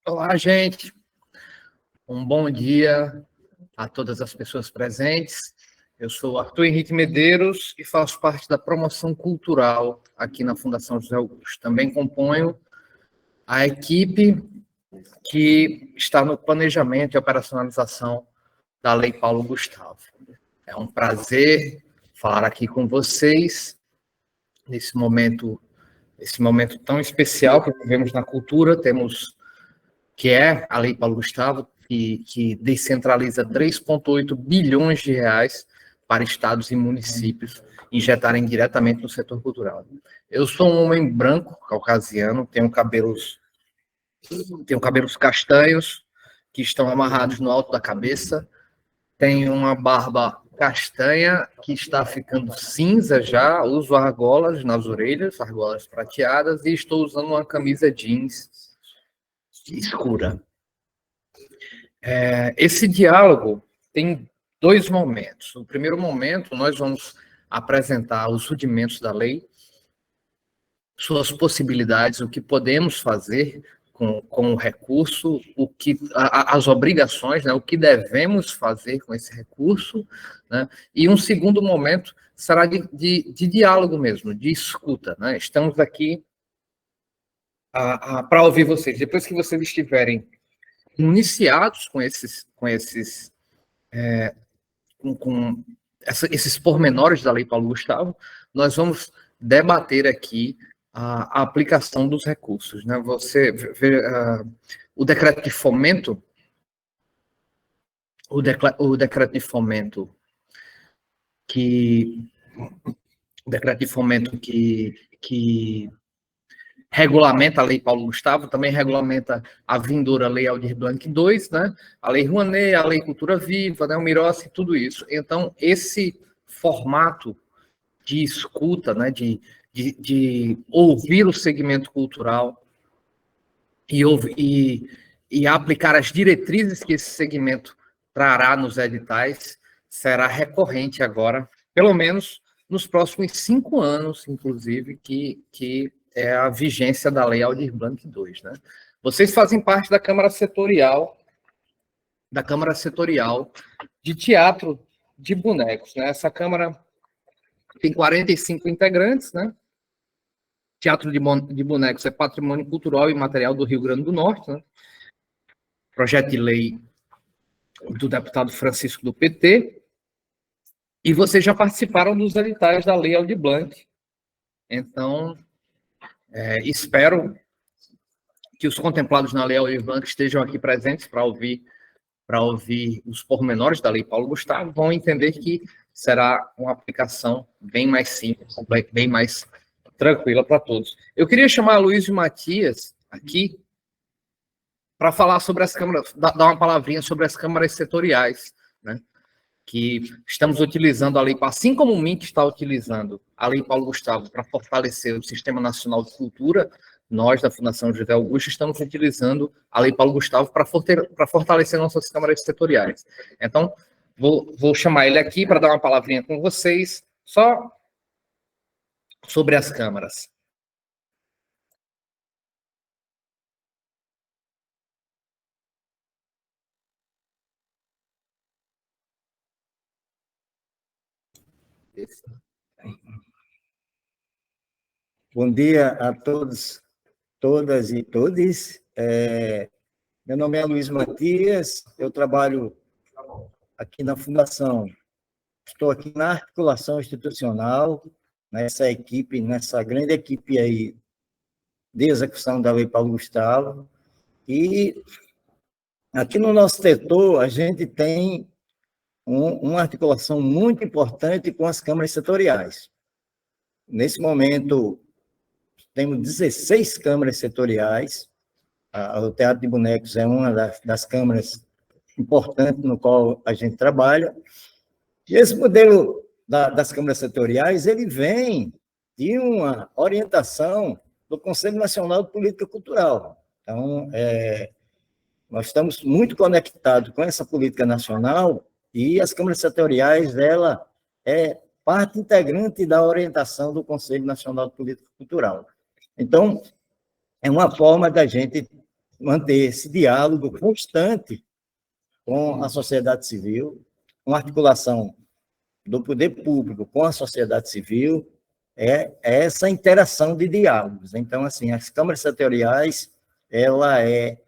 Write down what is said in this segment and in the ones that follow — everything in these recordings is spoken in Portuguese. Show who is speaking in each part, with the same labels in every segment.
Speaker 1: Olá, gente. Um bom dia a todas as pessoas presentes. Eu sou Arthur Henrique Medeiros e faço parte da promoção cultural aqui na Fundação José Augusto. Também componho a equipe que está no planejamento e operacionalização da Lei Paulo Gustavo. É um prazer falar aqui com vocês nesse momento tão especial que vivemos na cultura. Temos que é a Lei Paulo Gustavo, que descentraliza 3,8 bilhões de reais para estados e municípios injetarem diretamente no setor cultural. Eu sou um homem branco, caucasiano, tenho cabelos castanhos, que estão amarrados no alto da cabeça, tenho uma barba castanha, que está ficando cinza já, uso argolas nas orelhas, argolas prateadas, e estou usando uma camisa jeans escura. Esse diálogo tem dois momentos. No primeiro momento, nós vamos apresentar os rudimentos da lei, suas possibilidades, o que podemos fazer com o recurso, as obrigações, né, o que devemos fazer com esse recurso, né, e um segundo momento será de diálogo mesmo, de escuta, né? Estamos aqui para ouvir vocês. Depois que vocês estiverem iniciados com esses pormenores da Lei Paulo Gustavo, nós vamos debater aqui a aplicação dos recursos, né? Você vê o decreto de fomento, que regulamenta a Lei Paulo Gustavo, também regulamenta a vindoura Lei Aldir Blanc II, né? A Lei Rouanet, a Lei Cultura Viva, né? O Mirossi, tudo isso. Então, esse formato de escuta, né? de ouvir o segmento cultural e aplicar as diretrizes que esse segmento trará nos editais, será recorrente agora, pelo menos nos próximos 5 anos, inclusive, que é a vigência da Lei Aldir Blanc II, né? Vocês fazem parte da Câmara Setorial de Teatro de Bonecos, né? Essa Câmara tem 45 integrantes, né? Teatro de Bonecos é patrimônio cultural e material do Rio Grande do Norte, né? Projeto de lei do deputado Francisco do PT, e vocês já participaram dos editais da Lei Aldir Blanc. Então, espero que os contemplados na Lei Aldir Blanc estejam aqui presentes para ouvir os pormenores da Lei Paulo Gustavo, vão entender que será uma aplicação bem mais simples, bem mais tranquila para todos. Eu queria chamar a Luiz Matias aqui para falar sobre as câmaras, dar uma palavrinha sobre as câmaras setoriais, né? Que estamos utilizando a lei, assim como o MINC está utilizando a Lei Paulo Gustavo para fortalecer o Sistema Nacional de Cultura, nós, da Fundação José Augusto, estamos utilizando a Lei Paulo Gustavo para fortalecer nossas câmaras setoriais. Então, vou chamar ele aqui para dar uma palavrinha com vocês, só sobre as câmaras.
Speaker 2: Bom dia a todos, todas e todes. Meu nome é Luiz Matias, eu trabalho aqui na Fundação. Estou aqui na articulação institucional, nessa grande equipe aí de execução da Lei Paulo Gustavo. E aqui no nosso setor, a gente tem uma articulação muito importante com as câmaras setoriais. Nesse momento, temos 16 câmaras setoriais. O Teatro de Bonecos é uma das câmaras importantes no qual a gente trabalha. E esse modelo das câmaras setoriais, ele vem de uma orientação do Conselho Nacional de Política Cultural. Então, nós estamos muito conectados com essa política nacional e as câmaras setoriais, ela é parte integrante da orientação do Conselho Nacional de Política Cultural. Então, é uma forma da gente manter esse diálogo constante com a sociedade civil, uma articulação do poder público com a sociedade civil, é essa interação de diálogos. Então, assim, as câmaras setoriais, ela é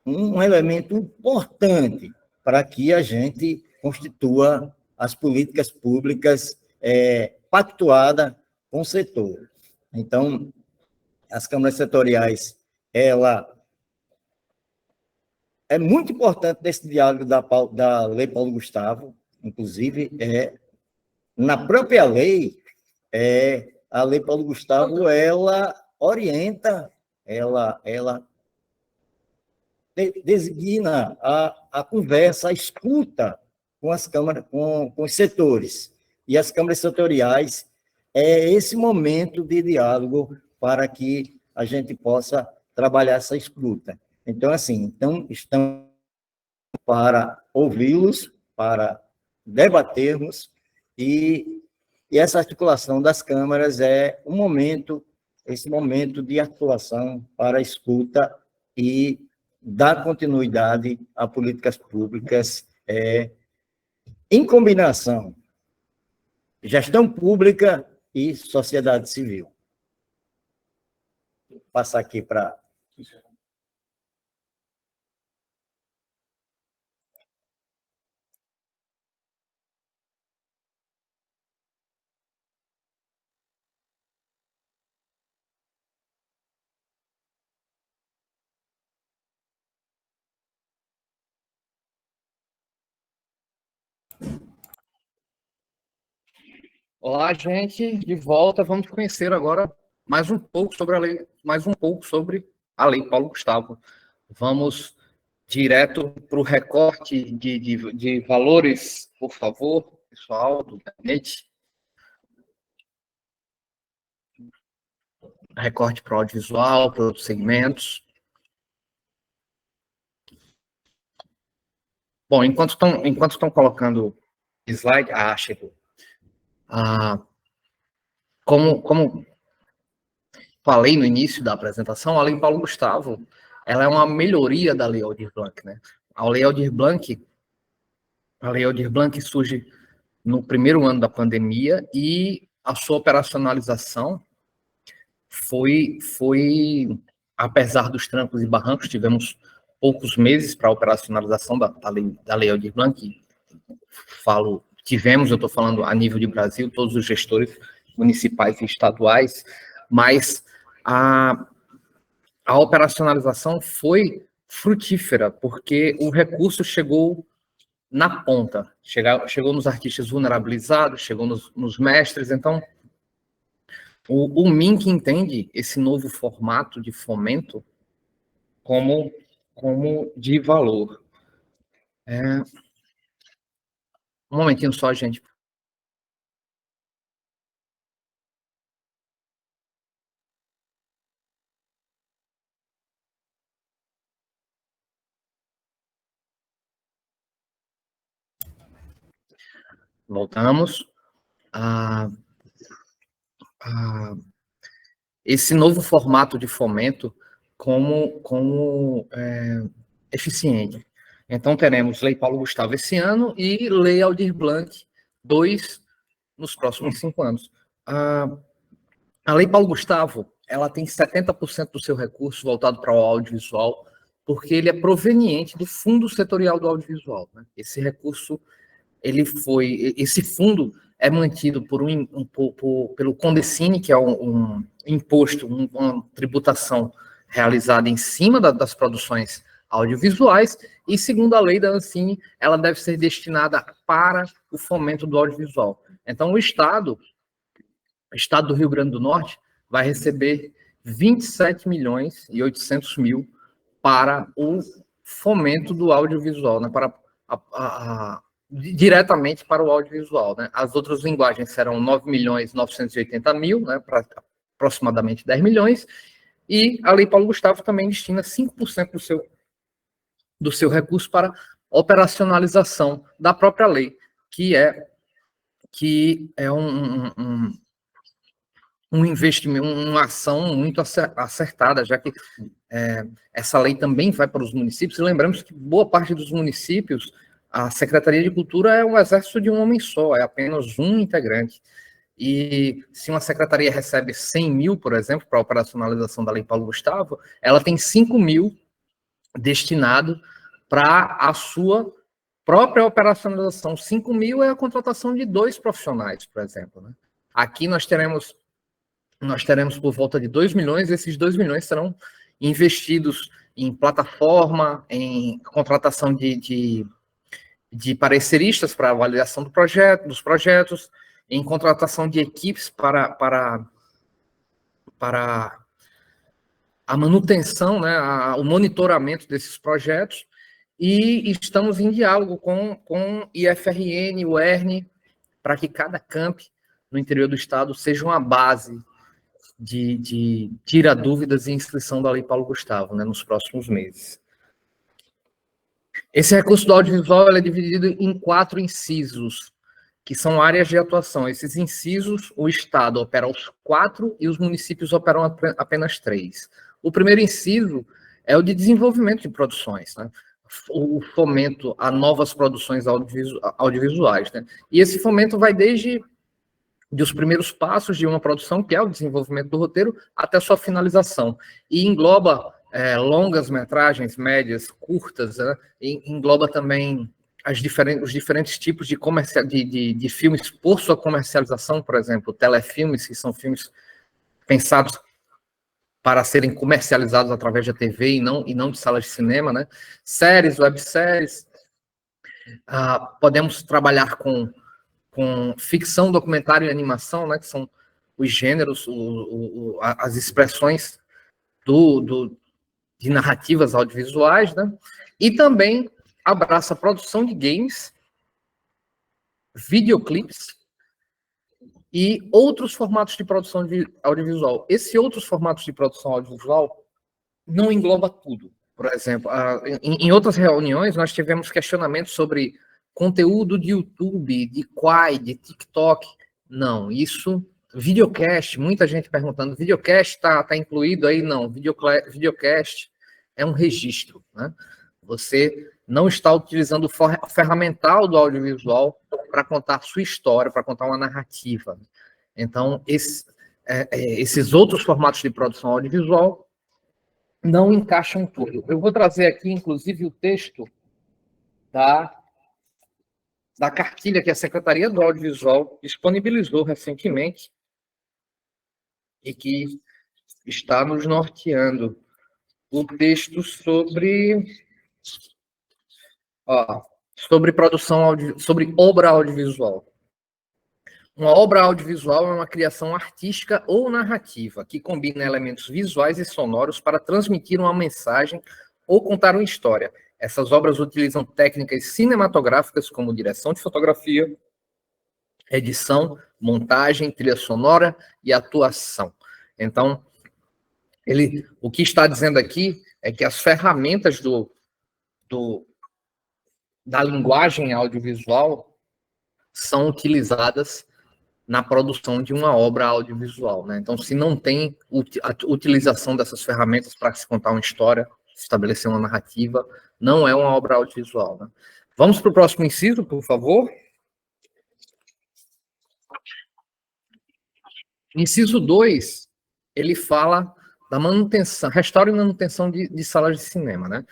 Speaker 2: um elemento importante para que a gente constitua as políticas públicas pactuadas com o setor. Então, as câmaras setoriais, ela é muito importante nesse diálogo da Lei Paulo Gustavo, inclusive, na própria lei, a Lei Paulo Gustavo, ela orienta, ela designa a conversa, a escuta com as câmaras, com os setores. E as câmaras setoriais é esse momento de diálogo para que a gente possa trabalhar essa escuta. Então, assim, estamos para ouvi-los, para debatermos, e essa articulação das câmaras é esse momento de articulação para a escuta e dar continuidade a políticas públicas em combinação gestão pública e sociedade civil. Vou passar aqui para...
Speaker 1: Olá, gente, de volta. Vamos conhecer agora mais um pouco sobre a Lei Paulo Gustavo. Vamos direto para o recorte de valores, por favor, pessoal do gabinete. Recorte para o audiovisual, para os segmentos. Bom, enquanto estão colocando slide, chegou. Como falei no início da apresentação, a Lei Paulo Gustavo, ela é uma melhoria da Lei Aldir Blanc, né? A Lei Aldir Blanc surge no primeiro ano da pandemia e a sua operacionalização foi apesar dos trancos e barrancos, tivemos poucos meses para a operacionalização da Lei Aldir Blanc. Eu estou falando a nível de Brasil, todos os gestores municipais e estaduais, mas a operacionalização foi frutífera, porque o recurso chegou na ponta, chegou nos artistas vulnerabilizados, chegou nos mestres. Então, o MINC entende esse novo formato de fomento como de valor. Um momentinho só, gente. Voltamos. Esse novo formato de fomento como eficiente. Então, teremos Lei Paulo Gustavo esse ano e Lei Aldir Blanc 2 nos próximos 5 anos. A Lei Paulo Gustavo, ela tem 70% do seu recurso voltado para o audiovisual, porque ele é proveniente do Fundo Setorial do Audiovisual, né? Esse recurso, esse fundo é mantido pelo Condecine, que é um imposto, uma tributação realizada em cima das produções audiovisuais, e segundo a lei da Ancine, ela deve ser destinada para o fomento do audiovisual. Então, o Estado do Rio Grande do Norte vai receber 27.800.000 para o fomento do audiovisual, né, diretamente para o audiovisual, né? As outras linguagens serão 9.980.000, né, para aproximadamente 10 milhões, e a Lei Paulo Gustavo também destina 5% do seu recurso para operacionalização da própria lei, que é um um investimento, uma ação muito acertada, já que essa lei também vai para os municípios, e lembramos que boa parte dos municípios, a Secretaria de Cultura é um exército de um homem só, é apenas um integrante. E se uma secretaria recebe 100 mil, por exemplo, para a operacionalização da Lei Paulo Gustavo, ela tem 5 mil destinado para a sua própria operacionalização. 5 mil é a contratação de 2 profissionais, por exemplo. Né? Aqui nós teremos por volta de 2 milhões, e esses 2 milhões serão investidos em plataforma, em contratação de pareceristas para avaliação dos projetos, em contratação de equipes para a manutenção, né, o monitoramento desses projetos, e estamos em diálogo com IFRN, UERN, para que cada camp no interior do estado seja uma base de tira dúvidas e inscrição da Lei Paulo Gustavo, né, nos próximos meses. Esse recurso do audiovisual é dividido em 4 incisos, que são áreas de atuação. Esses incisos, o Estado opera os 4 e os municípios operam apenas 3. O primeiro inciso é o de desenvolvimento de produções, né? O fomento a novas produções audiovisuais. Né? E esse fomento vai desde os primeiros passos de uma produção, que é o desenvolvimento do roteiro, até a sua finalização. E engloba longas metragens, médias, curtas, né? E engloba também os diferentes tipos de filmes por sua comercialização, por exemplo, telefilmes, que são filmes pensados para serem comercializados através da TV e não de salas de cinema, né? Séries, webséries. Podemos trabalhar com ficção, documentário e animação, né? Que são os gêneros, as expressões de narrativas audiovisuais, né? E também abraça a produção de games, videoclipes e outros formatos de produção audiovisual. Esses outros formatos de produção audiovisual não engloba tudo. Por exemplo, em outras reuniões, nós tivemos questionamentos sobre conteúdo de YouTube, de Quai, de TikTok. Não, isso... Videocast, muita gente perguntando, videocast está incluído aí? Não, videocast é um registro, né? Você não está utilizando o ferramental do audiovisual para contar sua história, para contar uma narrativa. Então, esses outros formatos de produção audiovisual não encaixam tudo. Eu vou trazer aqui, inclusive, o texto da cartilha que a Secretaria do Audiovisual disponibilizou recentemente e que está nos norteando. O texto sobre produção sobre obra audiovisual. Uma obra audiovisual é uma criação artística ou narrativa que combina elementos visuais e sonoros para transmitir uma mensagem ou contar uma história. Essas obras utilizam técnicas cinematográficas como direção de fotografia, edição, montagem, trilha sonora e atuação. Então, o que está dizendo aqui é que as ferramentas da linguagem audiovisual são utilizadas na produção de uma obra audiovisual, né? Então, se não tem a utilização dessas ferramentas para se contar uma história, estabelecer uma narrativa, não é uma obra audiovisual, né? Vamos para o próximo inciso, por favor. Inciso 2, ele fala da manutenção, restauro e manutenção de salas de cinema, né?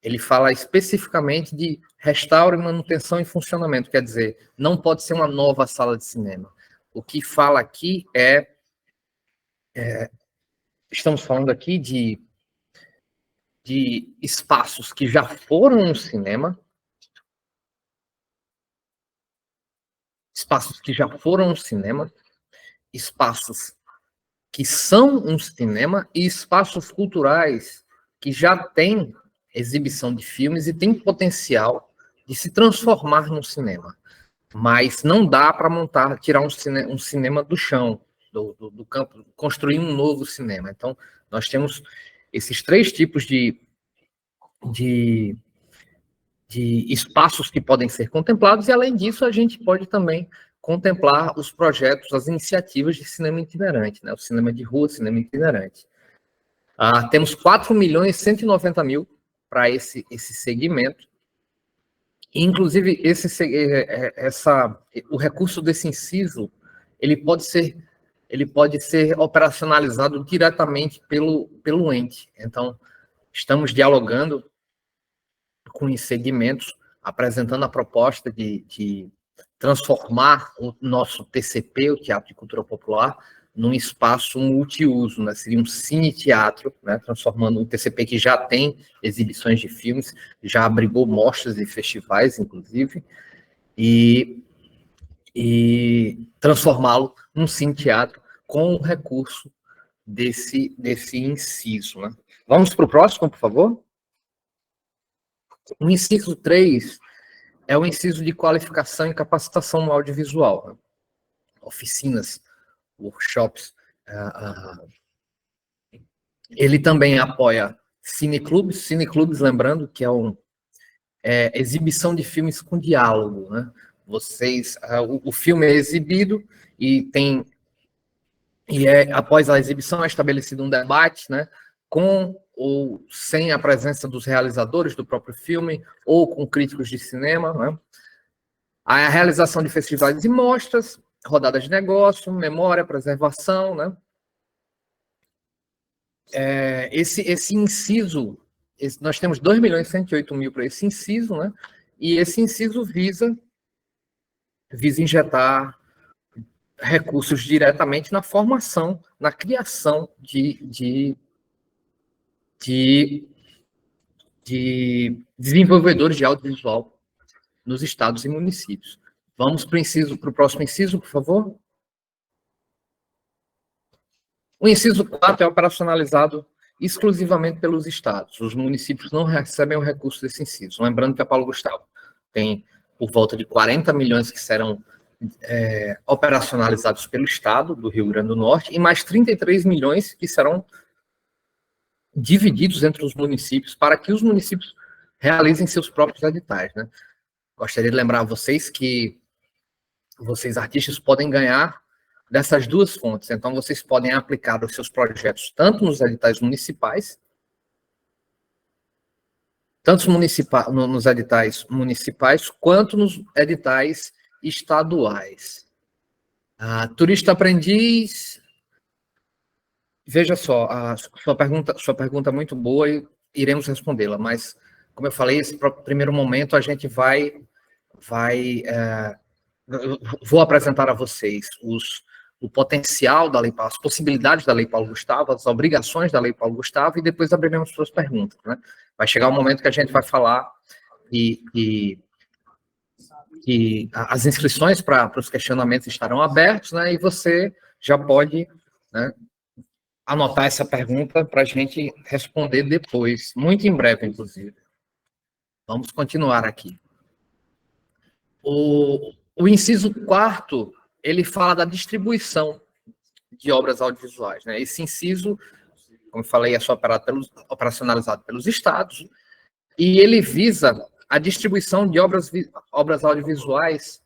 Speaker 1: Ele fala especificamente de restauro e manutenção em funcionamento, quer dizer, não pode ser uma nova sala de cinema. O que fala aqui estamos falando aqui de espaços que já foram um cinema, espaços que são um cinema e espaços culturais que já têm exibição de filmes e têm potencial de se transformar num cinema. Mas não dá para tirar um cinema do chão, do campo, construir um novo cinema. Então, nós temos esses 3 tipos de espaços que podem ser contemplados, e além disso, a gente pode também contemplar os projetos, as iniciativas de cinema itinerante, né? O cinema de rua, cinema itinerante. Temos 4.190.000 para esse segmento. Inclusive, o recurso desse inciso, ele pode ser operacionalizado diretamente pelo ente. Então, estamos dialogando com os segmentos, apresentando a proposta de transformar o nosso TCP, o Teatro de Cultura Popular, num espaço multiuso, né? Seria um cine-teatro, né? Transformando um TCP que já tem exibições de filmes, já abrigou mostras e festivais, inclusive, e transformá-lo num cine-teatro com o recurso desse inciso, né? Vamos para o próximo, por favor? O inciso 3 é o inciso de qualificação e capacitação no audiovisual, né? Oficinas, workshops. Ele também apoia cineclubes, lembrando que é exibição de filmes com diálogo, né? O filme é exibido e após a exibição é estabelecido um debate, né? Com ou sem a presença dos realizadores do próprio filme ou com críticos de cinema, né? A realização de festivais e mostras, rodadas de negócio, memória, preservação, né? Esse inciso, nós temos 2.108.000 para esse inciso, né? E esse inciso visa injetar recursos diretamente na formação, na criação de desenvolvedores de audiovisual nos estados e municípios. Vamos para o próximo inciso, por favor. O inciso 4 é operacionalizado exclusivamente pelos estados. Os municípios não recebem o recurso desse inciso. Lembrando que a Paulo Gustavo tem por volta de 40 milhões que serão operacionalizados pelo estado do Rio Grande do Norte e mais 33 milhões que serão divididos entre os municípios para que os municípios realizem seus próprios editais, né? Gostaria de lembrar a vocês que vocês, artistas, podem ganhar dessas duas fontes. Então, vocês podem aplicar os seus projetos tanto nos editais municipais, nos editais municipais, quanto nos editais estaduais. Turista aprendiz, veja só, a sua pergunta é muito boa e iremos respondê-la, mas, como eu falei, esse primeiro momento a gente vou apresentar a vocês o potencial da Lei Paulo, as possibilidades da Lei Paulo Gustavo, as obrigações da Lei Paulo Gustavo, e depois abriremos suas perguntas, né? Vai chegar um momento que a gente vai falar e as inscrições para os questionamentos estarão abertos, né? E você já pode, né, anotar essa pergunta para a gente responder depois, muito em breve, inclusive. Vamos continuar aqui. O inciso 4, ele fala da distribuição de obras audiovisuais, né? Esse inciso, como eu falei, é só operacionalizado pelos estados, e ele visa a distribuição de obras audiovisuais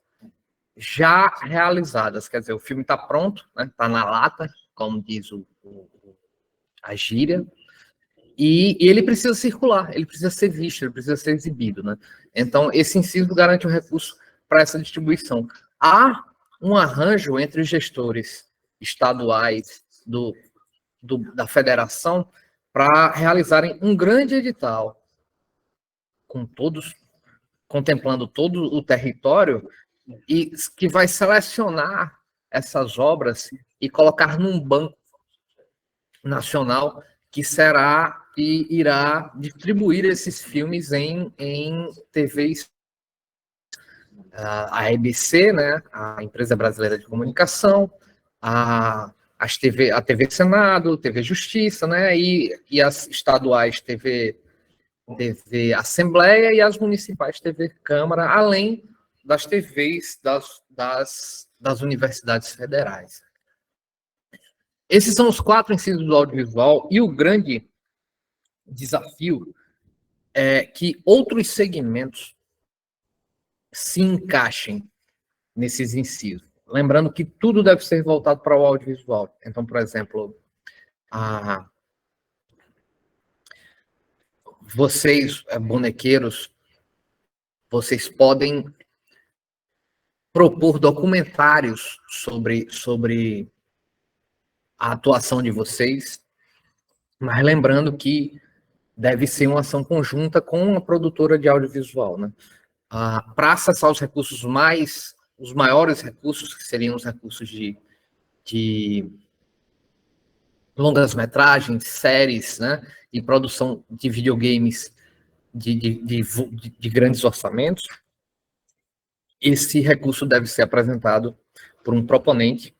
Speaker 1: já realizadas, quer dizer, o filme está pronto, né? Está na lata, como diz a gíria, e ele precisa circular, ele precisa ser visto, ele precisa ser exibido, né? Então, esse inciso garante o recurso para essa distribuição. Há um arranjo entre os gestores estaduais da federação para realizarem um grande edital, contemplando todo o território, e que vai selecionar essas obras e colocar num banco nacional que irá distribuir esses filmes em TVs. A EBC, né, a Empresa Brasileira de Comunicação, a TV Senado, TV Justiça, né, e as estaduais TV Assembleia e as municipais TV Câmara, além das TVs das universidades federais. Esses são os 4 incisos do audiovisual, e o grande desafio é que outros segmentos se encaixem nesses incisos. lembrando que tudo deve ser voltado para o audiovisual. Então, por exemplo, vocês, bonequeiros, vocês podem propor documentários sobre a atuação de vocês, mas lembrando que deve ser uma ação conjunta com a produtora de audiovisual, né? Para acessar os maiores recursos, que seriam os recursos de longas-metragens, séries, né? E produção de videogames de grandes orçamentos, esse recurso deve ser apresentado por um proponente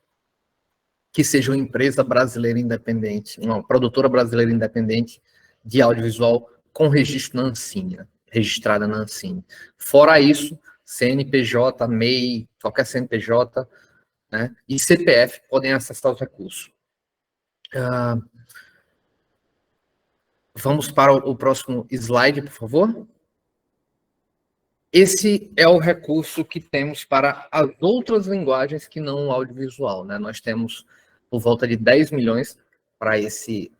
Speaker 1: que seja uma empresa brasileira independente, uma produtora brasileira independente de audiovisual com registro na Ancine, né? Registrada na Ancine. Fora isso, CNPJ, MEI, qualquer CNPJ, né, e CPF podem acessar os recursos. Vamos para o próximo slide, por favor. Esse é o recurso que temos para as outras linguagens que não o audiovisual, né? Nós temos por volta de 10 milhões para esse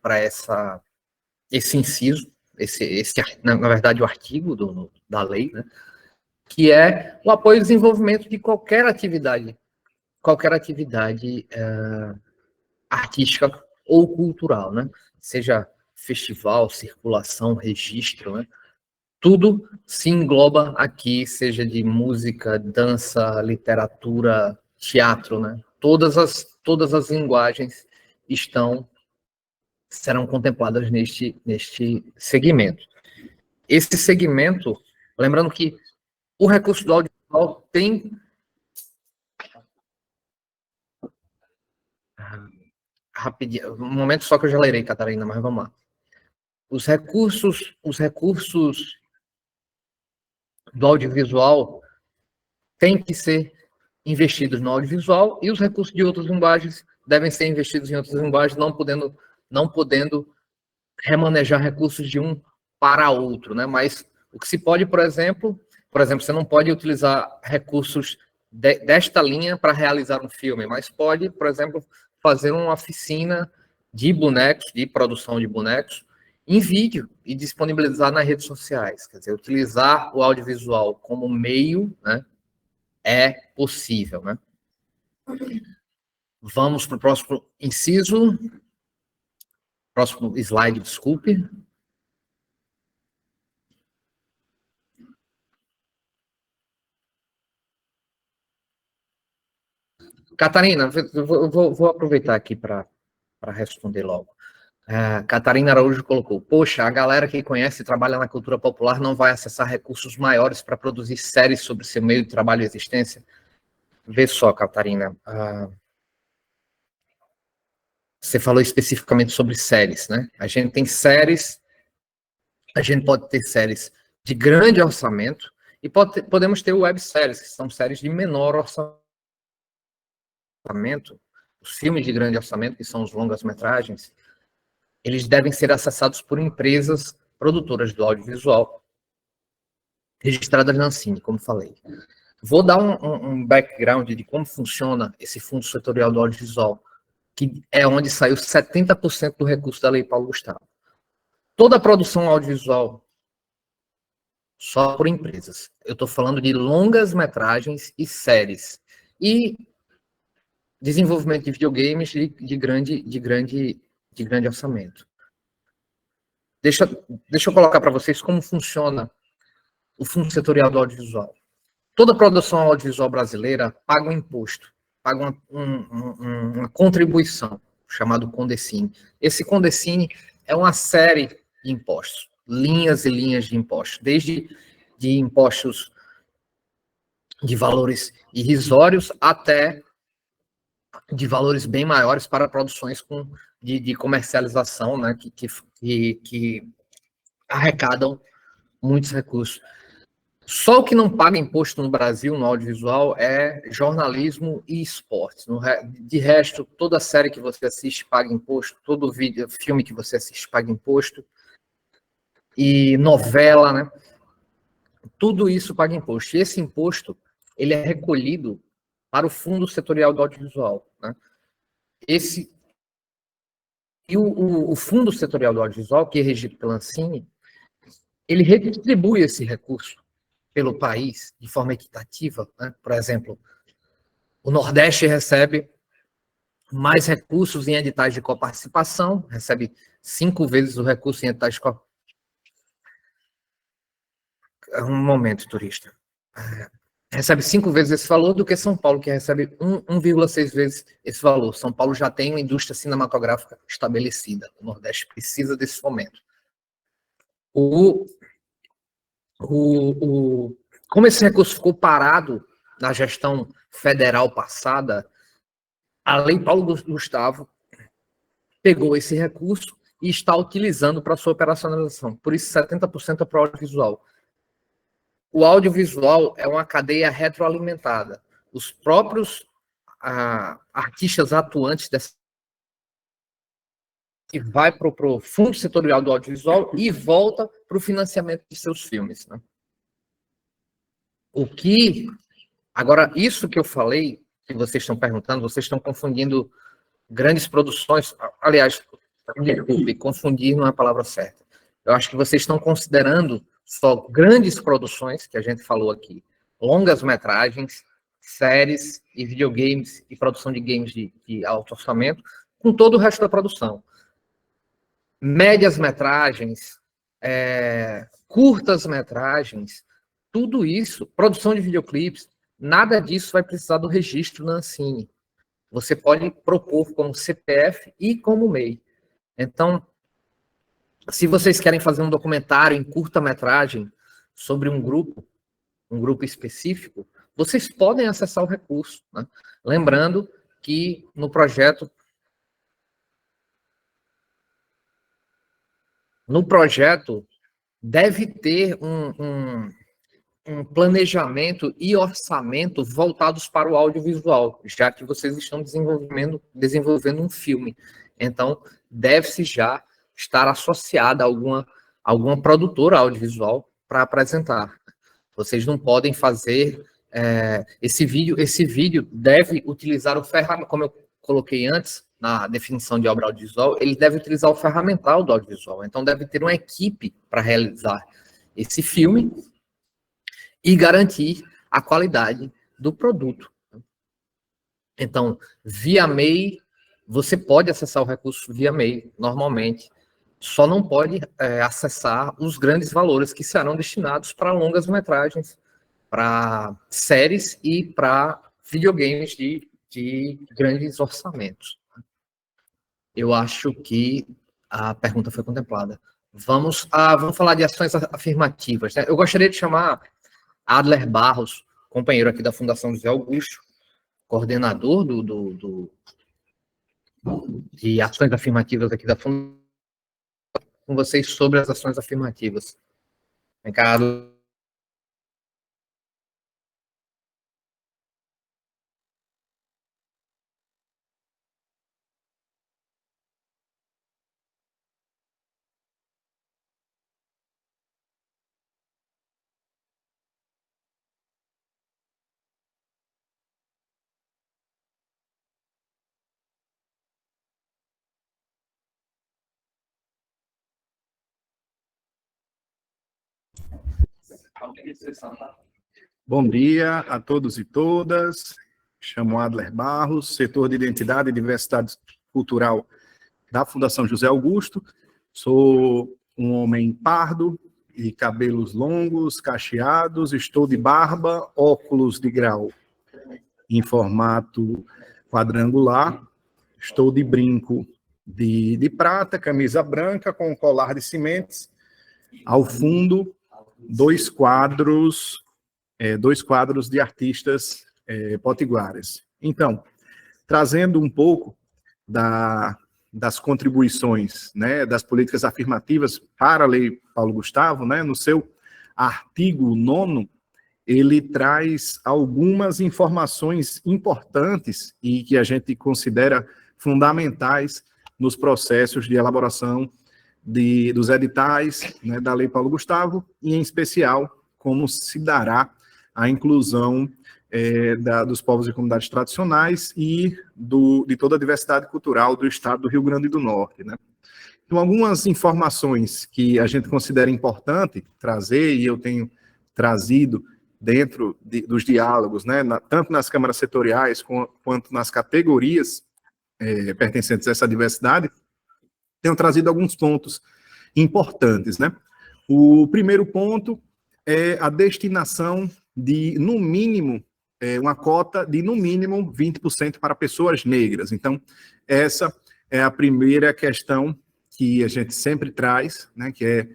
Speaker 1: inciso, na verdade, o artigo da lei, né? Que é o apoio ao desenvolvimento de qualquer atividade artística ou cultural, né? Seja festival, circulação, registro, né? Tudo se engloba aqui, seja de música, dança, literatura, teatro, né? Todas as linguagens serão contempladas neste segmento. Esse segmento, lembrando que o recurso do audiovisual tem rapidinho, um momento só que eu já lerei, Catarina, mas vamos lá. Os recursos do audiovisual têm que ser investidos no audiovisual e os recursos de outras linguagens devem ser investidos em outras linguagens, não podendo remanejar recursos de um para outro, né? Mas o que se pode, por exemplo, você não pode utilizar recursos desta linha para realizar um filme, mas pode, por exemplo, fazer uma oficina de bonecos, de produção de bonecos, em vídeo e disponibilizar nas redes sociais. Quer dizer, utilizar o audiovisual como meio, né, é possível, né? Vamos para o próximo inciso. Próximo slide, desculpe. Catarina, eu vou aproveitar aqui para responder logo. Catarina Araújo colocou: poxa, a galera que conhece e trabalha na cultura popular não vai acessar recursos maiores para produzir séries sobre seu meio de trabalho e existência? Vê só, Catarina. Você falou especificamente sobre séries, né? A gente tem séries, a gente pode ter séries de grande orçamento e podemos ter webséries, que são séries de menor orçamento. Os filmes de grande orçamento, que são os longas-metragens, eles devem ser acessados por empresas produtoras do audiovisual, registradas na Ancine, como falei. Vou dar um background de como funciona esse Fundo Setorial do Audiovisual, que é onde saiu 70% do recurso da Lei Paulo Gustavo. Toda a produção audiovisual, só por empresas. Eu estou falando de longas-metragens e séries. E desenvolvimento de videogames de grande orçamento. Deixa eu colocar para vocês como funciona o Fundo Setorial do Audiovisual. Toda produção audiovisual brasileira paga um imposto, paga uma contribuição, chamado Condecine. Esse Condecine é uma série de impostos, linhas e linhas de impostos, desde de impostos de valores irrisórios até de valores bem maiores para produções de comercialização, né, que arrecadam muitos recursos. Só o que não paga imposto no Brasil, no audiovisual, é jornalismo e esportes. De resto, toda série que você assiste paga imposto, todo filme que você assiste paga imposto, e novela, né? Tudo isso paga imposto. E esse imposto, ele é recolhido para o Fundo Setorial do Audiovisual, né? O Fundo Setorial do Audiovisual, que é regido pela Ancine, ele redistribui esse recurso pelo país de forma equitativa, né? Por exemplo, o Nordeste recebe mais recursos em editais de coparticipação, recebe 5 vezes o recurso em editais de coparticipação. Um momento, turista. Recebe 5 vezes esse valor do que São Paulo, que recebe 1,6 vezes esse valor. São Paulo já tem uma indústria cinematográfica estabelecida. O Nordeste precisa desse fomento. Como esse recurso ficou parado na gestão federal passada, a Lei Paulo Gustavo pegou esse recurso e está utilizando para sua operacionalização. Por isso, 70% é para o audiovisual. O audiovisual é uma cadeia retroalimentada. Os próprios artistas atuantes dessa que vai para o Fundo Setorial do Audiovisual e volta para o financiamento de seus filmes, né? Agora, isso que eu falei, que vocês estão perguntando, vocês estão confundindo grandes produções. Aliás, desculpe, confundir não é a palavra certa. Eu acho que vocês estão considerando só grandes produções, que a gente falou aqui, longas metragens, séries e videogames e produção de games de alto orçamento, com todo o resto da produção. Médias metragens, curtas metragens, tudo isso, produção de videoclipes, nada disso vai precisar do registro na Ancine. Você pode propor como CPF e como MEI. Então, se vocês querem fazer um documentário em curta-metragem sobre um grupo específico, vocês podem acessar o recurso, né? Lembrando que no projeto deve ter um planejamento e orçamento voltados para o audiovisual, já que vocês estão desenvolvendo um filme. Então, deve-se já estar associada a alguma produtora audiovisual para apresentar. Vocês não podem fazer esse vídeo deve utilizar o ferramental, como eu coloquei antes, na definição de obra audiovisual, ele deve utilizar o ferramental do audiovisual. Então, deve ter uma equipe para realizar esse filme e garantir a qualidade do produto. Então, via MEI, você pode acessar o recurso via MEI, normalmente, só não pode acessar os grandes valores que serão destinados para longas metragens, para séries e para videogames de grandes orçamentos. Eu acho que a pergunta foi contemplada. Vamos falar de ações afirmativas, né? Eu gostaria de chamar Adler Barros, companheiro aqui da Fundação José Augusto, coordenador de ações afirmativas aqui da Fundação, com vocês sobre as ações afirmativas. Vem cá, Adler.
Speaker 3: Bom dia a todos e todas. Chamo Adler Barros, setor de Identidade e Diversidade Cultural da Fundação José Augusto. Sou um homem pardo e cabelos longos, cacheados, estou de barba, óculos de grau em formato quadrangular, estou de brinco de prata, camisa branca com colar de sementes. Ao fundo, dois quadros de artistas potiguares. Então, trazendo um pouco das contribuições, né, das políticas afirmativas para a Lei Paulo Gustavo, né, no seu artigo 9º, ele traz algumas informações importantes e que a gente considera fundamentais nos processos de elaboração dos editais, né, da Lei Paulo Gustavo, e, em especial, como se dará a inclusão dos povos e comunidades tradicionais e de toda a diversidade cultural do estado do Rio Grande do Norte, né? Então, algumas informações que a gente considera importante trazer, e eu tenho trazido dentro dos diálogos, né, tanto nas câmaras setoriais quanto nas categorias pertencentes a essa diversidade, tenho trazido alguns pontos importantes, né? O primeiro ponto é a destinação de, no mínimo, uma cota de, no mínimo, 20% para pessoas negras. Então, essa é a primeira questão que a gente sempre traz, né, que é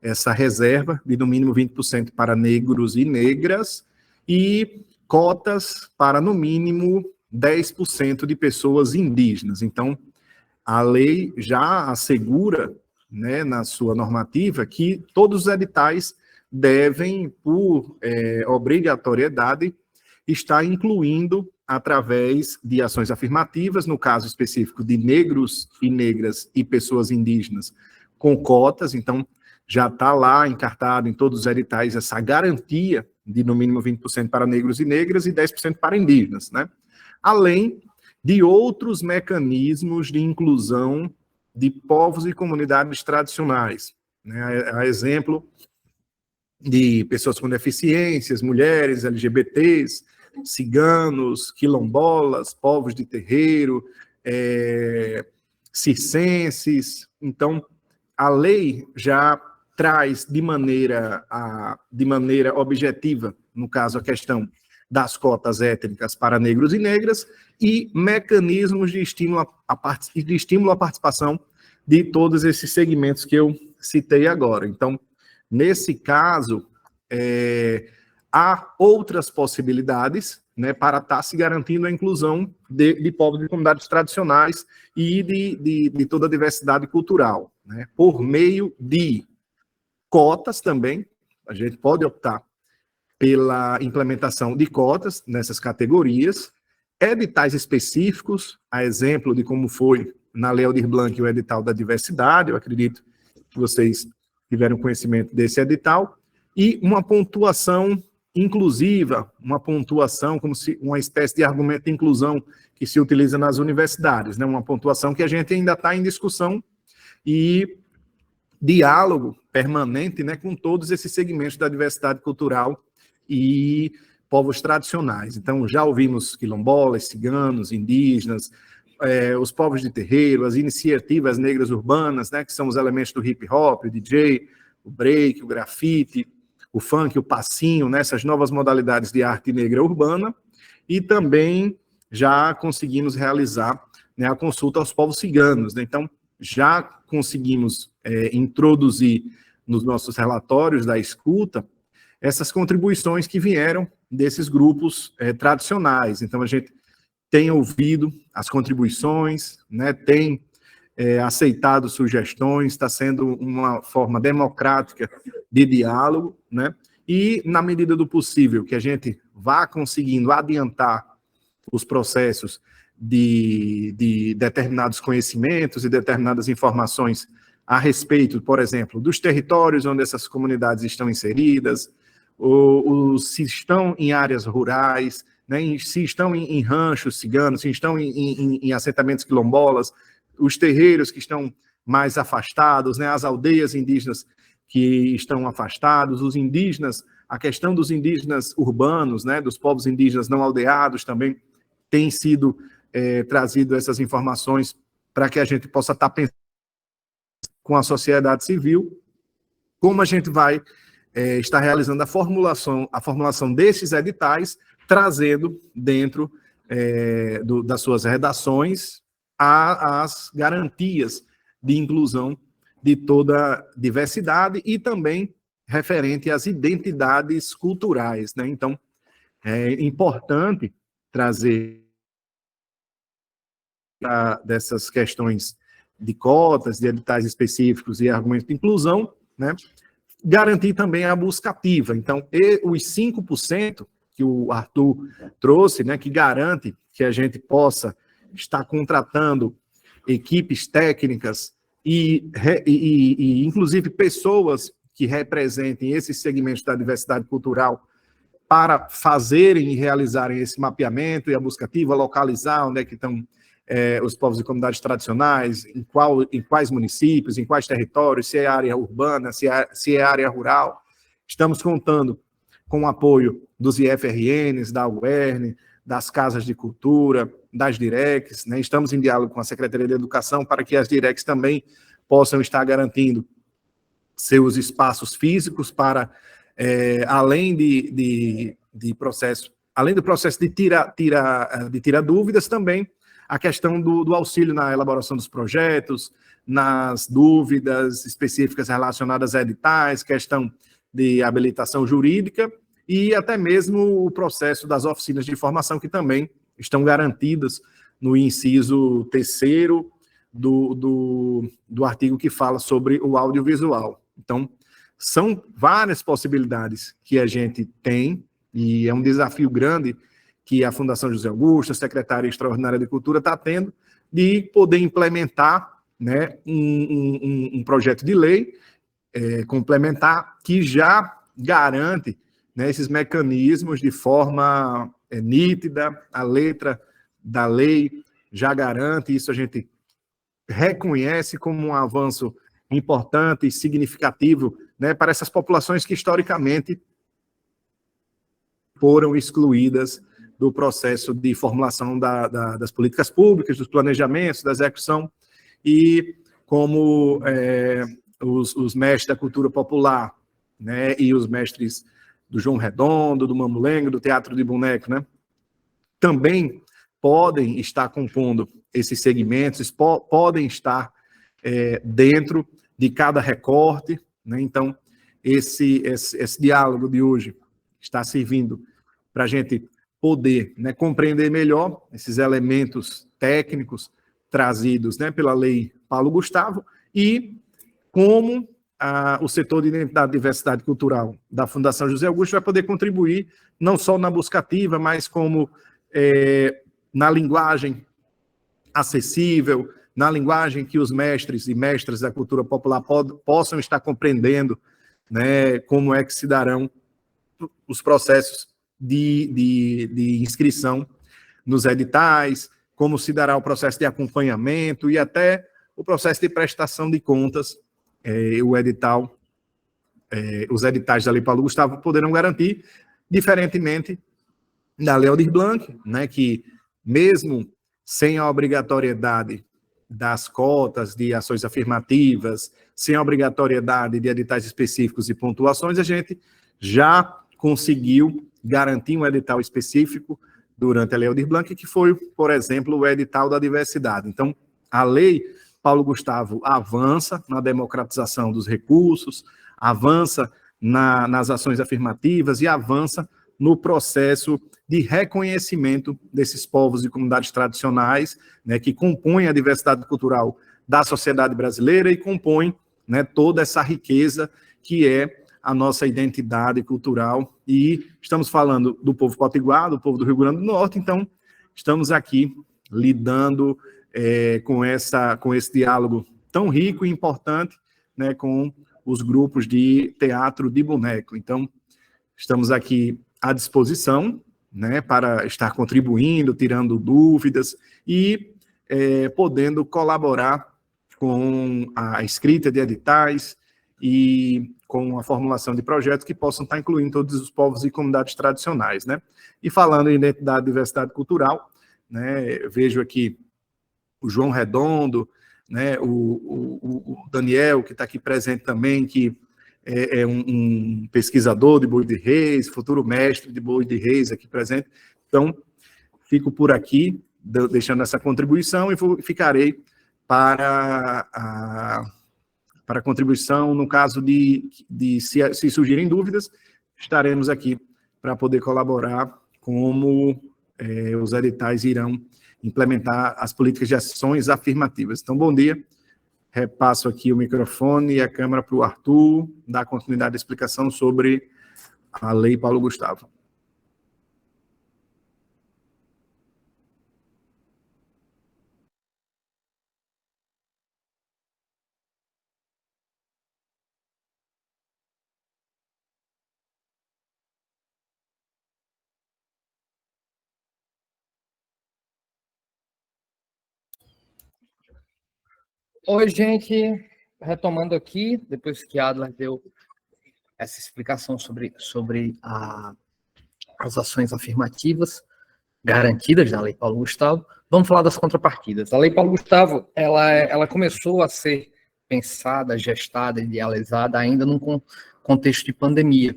Speaker 3: essa reserva de, no mínimo, 20% para negros e negras e cotas para, no mínimo, 10% de pessoas indígenas. Então, a lei já assegura, né, na sua normativa, que todos os editais devem, por obrigatoriedade, estar incluindo, através de ações afirmativas, no caso específico de negros e negras e pessoas indígenas, com cotas. Então, já está lá encartado em todos os editais essa garantia de, no mínimo, 20% para negros e negras e 10% para indígenas, né? Além de outros mecanismos de inclusão de povos e comunidades tradicionais, né? A exemplo de pessoas com deficiências, mulheres, LGBTs, ciganos, quilombolas, povos de terreiro, circenses. Então, a lei já traz de maneira objetiva, no caso, a questão das cotas étnicas para negros e negras e mecanismos de estímulo à participação de todos esses segmentos que eu citei agora. Então, nesse caso, há outras possibilidades, né, para estar se garantindo a inclusão de povos e comunidades tradicionais e de toda a diversidade cultural, né, por meio de cotas também. A gente pode optar pela implementação de cotas nessas categorias, editais específicos, a exemplo de como foi na Lei Aldir Blanc o edital da diversidade. Eu acredito que vocês tiveram conhecimento desse edital, e uma pontuação inclusiva, uma pontuação como se uma espécie de argumento de inclusão que se utiliza nas universidades, né? Uma pontuação que a gente ainda está em discussão e diálogo permanente, né, com todos esses segmentos da diversidade cultural e povos tradicionais. Então, já ouvimos quilombolas, ciganos, indígenas, os povos de terreiro, as iniciativas negras urbanas, né, que são os elementos do hip hop, o DJ, o break, o grafite, o funk, o passinho, né, essas novas modalidades de arte negra urbana, e também já conseguimos realizar, né, a consulta aos povos ciganos, né? Então, já conseguimos introduzir nos nossos relatórios da escuta essas contribuições que vieram desses grupos tradicionais. Então, a gente tem ouvido as contribuições, né, tem aceitado sugestões, está sendo uma forma democrática de diálogo, né, e, na medida do possível, que a gente vá conseguindo adiantar os processos de determinados conhecimentos e determinadas informações a respeito, por exemplo, dos territórios onde essas comunidades estão inseridas, se estão em áreas rurais, né, se estão em ranchos ciganos, se estão em assentamentos quilombolas, os terreiros que estão mais afastados, né, as aldeias indígenas que estão afastados, os indígenas, a questão dos indígenas urbanos, né, dos povos indígenas não aldeados também tem sido trazido essas informações para que a gente possa estar pensando com a sociedade civil como a gente vai estar realizando a formulação desses editais, trazendo dentro das suas redações as garantias de inclusão de toda a diversidade e também referente às identidades culturais, né? Então, é importante trazer dessas questões de cotas, de editais específicos e argumentos de inclusão, né? Garantir também a busca ativa. Então, os 5% que o Arthur trouxe, né, que garante que a gente possa estar contratando equipes técnicas e inclusive, pessoas que representem esses segmentos da diversidade cultural para fazerem e realizarem esse mapeamento e a busca ativa, localizar onde é que estão os povos e comunidades tradicionais, em quais municípios, em quais territórios, se é área urbana, se é área rural. Estamos contando com o apoio dos IFRNs, da UERN, das casas de cultura, das DIRECs, né? Estamos em diálogo com a Secretaria de Educação para que as DIRECs também possam estar garantindo seus espaços físicos para, além de processo, além do processo de tirar dúvidas, também a questão do auxílio na elaboração dos projetos, nas dúvidas específicas relacionadas a editais, questão de habilitação jurídica e até mesmo o processo das oficinas de formação, que também estão garantidas no inciso 3º do artigo que fala sobre o audiovisual. Então, são várias possibilidades que a gente tem, e é um desafio grande que a Fundação José Augusto, a Secretaria Extraordinária de Cultura, está tendo, de poder implementar, né, um projeto de lei complementar que já garante, né, esses mecanismos de forma nítida, a letra da lei já garante, isso a gente reconhece como um avanço importante e significativo, né, para essas populações que historicamente foram excluídas do processo de formulação das políticas públicas, dos planejamentos, da execução, e como os mestres da cultura popular, né, e os mestres do João Redondo, do Mamulengo, do Teatro de Boneco, né, também podem estar compondo esses segmentos, podem estar dentro de cada recorte, né? Então, esse diálogo de hoje está servindo para a gente poder, né, compreender melhor esses elementos técnicos trazidos, né, pela Lei Paulo Gustavo e como o setor de identidade e diversidade cultural da Fundação José Augusto vai poder contribuir não só na busca ativa, mas como na linguagem acessível, na linguagem que os mestres e mestras da cultura popular possam estar compreendendo, né, como é que se darão os processos de inscrição nos editais, como se dará o processo de acompanhamento e até o processo de prestação de contas, o edital, os editais da Lei Paulo Gustavo poderão garantir, diferentemente da Lei Aldir Blanc, né, que mesmo sem a obrigatoriedade das cotas de ações afirmativas, sem a obrigatoriedade de editais específicos e pontuações, a gente já conseguiu garantir um edital específico durante a Lei Aldir Blanc, que foi, por exemplo, o edital da diversidade. Então, a Lei Paulo Gustavo avança na democratização dos recursos, avança nas ações afirmativas e avança no processo de reconhecimento desses povos e comunidades tradicionais, né, que compõem a diversidade cultural da sociedade brasileira e compõem, né, toda essa riqueza que é a nossa identidade cultural. E estamos falando do povo potiguar, do povo do Rio Grande do Norte, então estamos aqui lidando com esse diálogo tão rico e importante, né, com os grupos de teatro de boneco. Então, estamos aqui à disposição, né, para estar contribuindo, tirando dúvidas e podendo colaborar com a escrita de editais e com a formulação de projetos que possam estar incluindo todos os povos e comunidades tradicionais, né? E falando em identidade e diversidade cultural, né, vejo aqui o João Redondo, né, o Daniel, que está aqui presente também, que é um pesquisador de Boi de Reis, futuro mestre de Boi de Reis aqui presente. Então, fico por aqui, deixando essa contribuição, e ficarei para a contribuição, no caso se surgirem dúvidas, estaremos aqui para poder colaborar como os editais irão implementar as políticas de ações afirmativas. Então, bom dia. Repasso aqui o microfone e a câmera para o Arthur, dar continuidade à explicação sobre a Lei Paulo Gustavo.
Speaker 1: Oi, gente. Retomando aqui, depois que a Adler deu essa explicação sobre as ações afirmativas garantidas na Lei Paulo Gustavo, vamos falar das contrapartidas. A Lei Paulo Gustavo, ela começou a ser pensada, gestada, idealizada ainda num contexto de pandemia,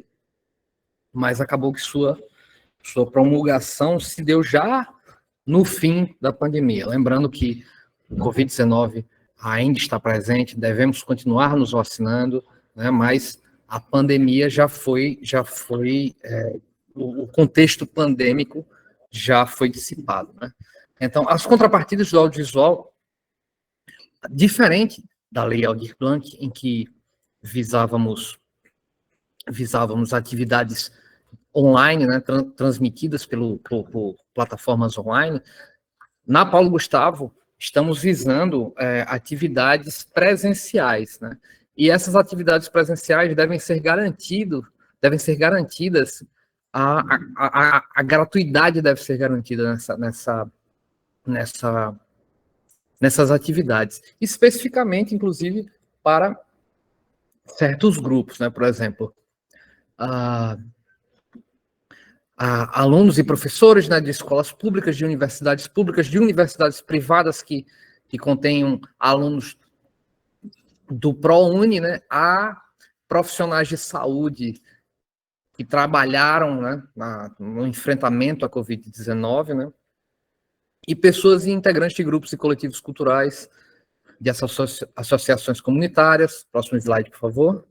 Speaker 1: mas acabou que sua promulgação se deu já no fim da pandemia. Lembrando que o Covid-19 ainda está presente, devemos continuar nos vacinando, né, mas a pandemia o contexto pandêmico já foi dissipado, né? Então, as contrapartidas do audiovisual, diferente da Lei Aldir Blanc, em que visávamos atividades online, né, transmitidas por plataformas online, na Paulo Gustavo, estamos visando atividades presenciais, né? E essas atividades presenciais devem ser garantidas, a gratuidade deve ser garantida nessas atividades, especificamente, inclusive, para certos grupos, né? Por exemplo, alunos e professores, né, de escolas públicas, de universidades privadas que contenham alunos do ProUni, né, a profissionais de saúde que trabalharam, né, no enfrentamento à Covid-19, né, e pessoas e integrantes de grupos e coletivos culturais, de associações comunitárias. Próximo slide, por favor.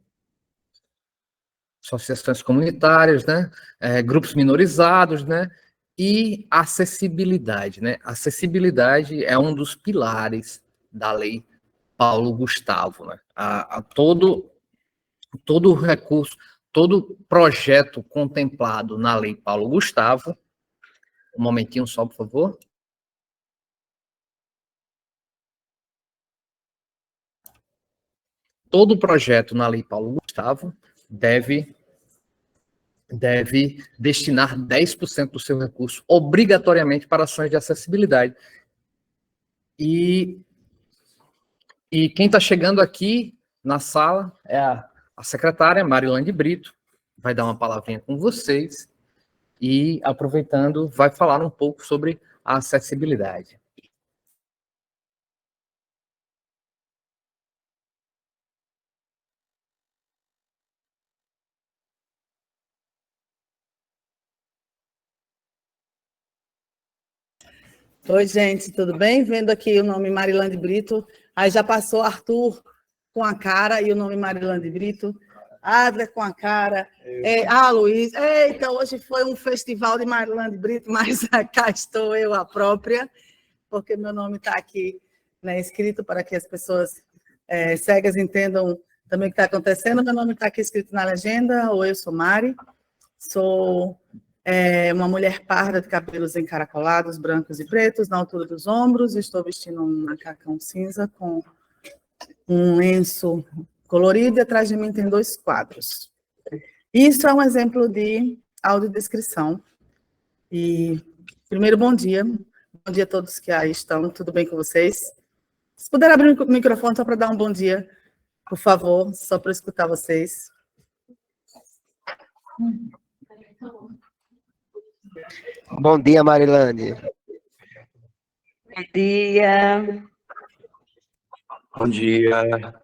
Speaker 1: Associações comunitárias, né, grupos minorizados, né, e acessibilidade, né. Acessibilidade é um dos pilares da Lei Paulo Gustavo, né. Todo recurso, todo projeto contemplado na Lei Paulo Gustavo, um momentinho só, por favor. Todo projeto na Lei Paulo Gustavo deve destinar 10% do seu recurso obrigatoriamente para ações de acessibilidade. E quem está chegando aqui na sala é a secretária Marilande Brito, vai dar uma palavrinha com vocês e, aproveitando, vai falar um pouco sobre a acessibilidade.
Speaker 4: Oi, gente, tudo bem? Vendo aqui o nome Marilande Brito, aí já passou Arthur com a cara e o nome Marilande Brito, Adler com a cara, Luiz. Eita, hoje foi um festival de Marilande Brito, mas cá estou eu, a própria, porque meu nome está aqui, né, escrito para que as pessoas cegas entendam também o que está acontecendo. Meu nome está aqui escrito na legenda. Oi, eu sou Mari, sou uma mulher parda de cabelos encaracolados, brancos e pretos, na altura dos ombros. Estou vestindo um macacão cinza com um lenço colorido e atrás de mim tem 2 quadros. Isso é um exemplo de audiodescrição. E, primeiro, bom dia. Bom dia a todos que aí estão. Tudo bem com vocês? Se puder abrir o microfone só para dar um bom dia, por favor, só para escutar vocês.
Speaker 5: Bom dia, Marilande.
Speaker 6: Bom dia.
Speaker 5: Bom dia.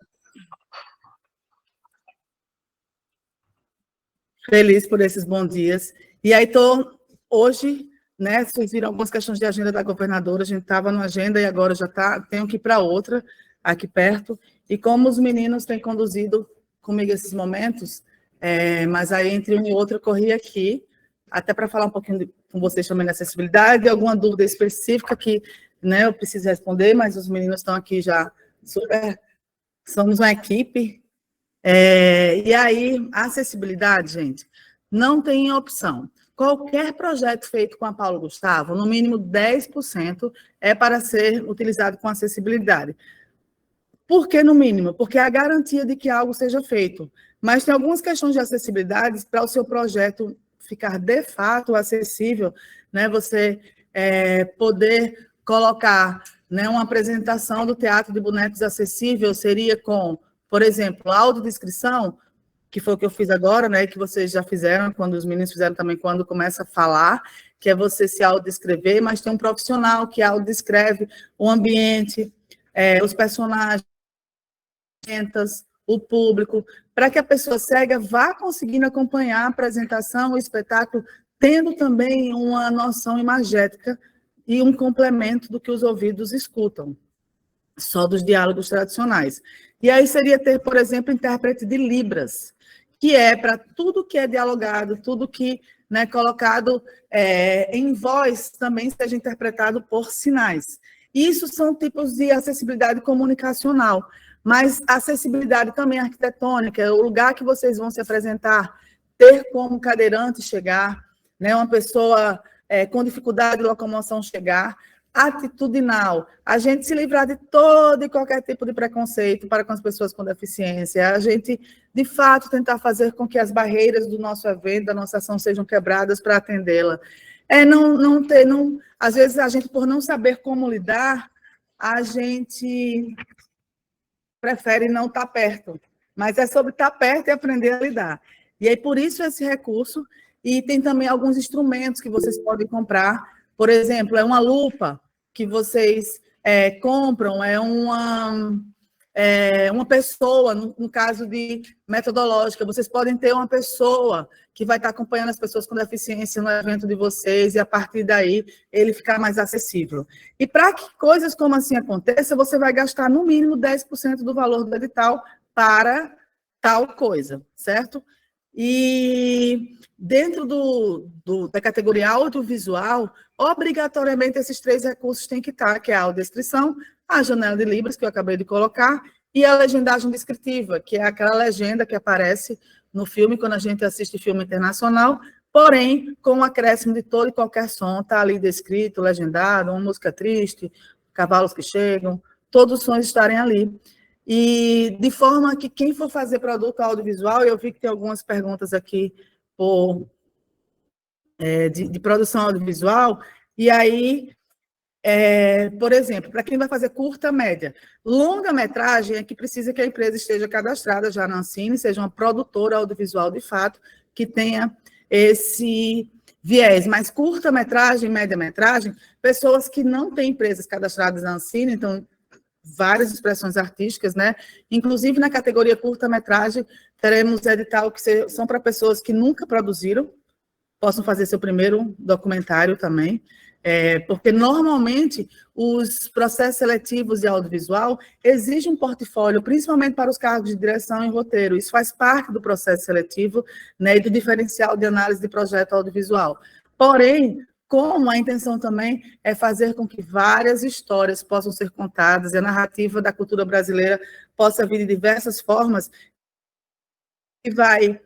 Speaker 4: Feliz por esses bons dias. E aí hoje, né, surgiram algumas questões de agenda da governadora, a gente estava numa agenda e agora já tenho que ir para outra, aqui perto. E como os meninos têm conduzido comigo esses momentos, mas aí entre um e outro eu corri aqui, até para falar um pouquinho com vocês também da acessibilidade, alguma dúvida específica que, né, eu preciso responder, mas os meninos estão aqui já super, somos uma equipe. E aí, a acessibilidade, gente, não tem opção. Qualquer projeto feito com a Paulo Gustavo, no mínimo 10% é para ser utilizado com acessibilidade. Por que no mínimo? Porque é a garantia de que algo seja feito. Mas tem algumas questões de acessibilidade para o seu projeto ficar de fato acessível, né? Você poder colocar né, uma apresentação do teatro de bonecos acessível seria com, por exemplo, audiodescrição, que foi o que eu fiz agora, né, que vocês já fizeram, quando os meninos fizeram também, quando começa a falar, que é você se autodescrever, mas tem um profissional que autodescreve o ambiente, os personagens, o público, para que a pessoa cega vá conseguindo acompanhar a apresentação, o espetáculo, tendo também uma noção imagética e um complemento do que os ouvidos escutam, só dos diálogos tradicionais. E aí seria ter, por exemplo, intérprete de Libras, que é para tudo que é dialogado, tudo que é colocado em voz, também seja interpretado por sinais. Isso são tipos de acessibilidade comunicacional, mas acessibilidade também arquitetônica, o lugar que vocês vão se apresentar, ter como cadeirante chegar, né, uma pessoa com dificuldade de locomoção chegar, atitudinal, a gente se livrar de todo e qualquer tipo de preconceito para com as pessoas com deficiência, a gente, de fato, tentar fazer com que as barreiras do nosso evento, da nossa ação, sejam quebradas para atendê-la. Às vezes, a gente, por não saber como lidar, a gente prefere não estar perto, mas é sobre estar perto e aprender a lidar. E aí, por isso, esse recurso, e tem também alguns instrumentos que vocês podem comprar, por exemplo, é uma lupa que vocês compram, é uma pessoa, no caso de metodológica, vocês podem ter uma pessoa que vai estar acompanhando as pessoas com deficiência no evento de vocês, e a partir daí ele ficar mais acessível. E para que coisas como assim aconteçam, você vai gastar no mínimo 10% do valor do edital para tal coisa, certo? E dentro da categoria audiovisual, obrigatoriamente esses 3 recursos têm que estar, que é a audiodescrição, a janela de Libras, que eu acabei de colocar, e a legendagem descritiva, que é aquela legenda que aparece no filme quando a gente assiste filme internacional, porém, com o acréscimo de todo e qualquer som, está ali descrito, legendado, uma música triste, cavalos que chegam, todos os sons estarem ali. E de forma que quem for fazer produto audiovisual, eu vi que tem algumas perguntas aqui de produção audiovisual, e aí, por exemplo, para quem vai fazer curta, média, longa-metragem é que precisa que a empresa esteja cadastrada já na Ancine, seja uma produtora audiovisual de fato, que tenha esse viés, mas curta-metragem, média-metragem, pessoas que não têm empresas cadastradas na Ancine, então várias expressões artísticas, né? Inclusive na categoria curta-metragem, teremos edital que são para pessoas que nunca produziram, possam fazer seu primeiro documentário também, porque normalmente os processos seletivos de audiovisual exigem um portfólio, principalmente para os cargos de direção e roteiro. Isso faz parte do processo seletivo, né, e do diferencial de análise de projeto audiovisual. Porém, como a intenção também é fazer com que várias histórias possam ser contadas, e a narrativa da cultura brasileira possa vir de diversas formas, e vai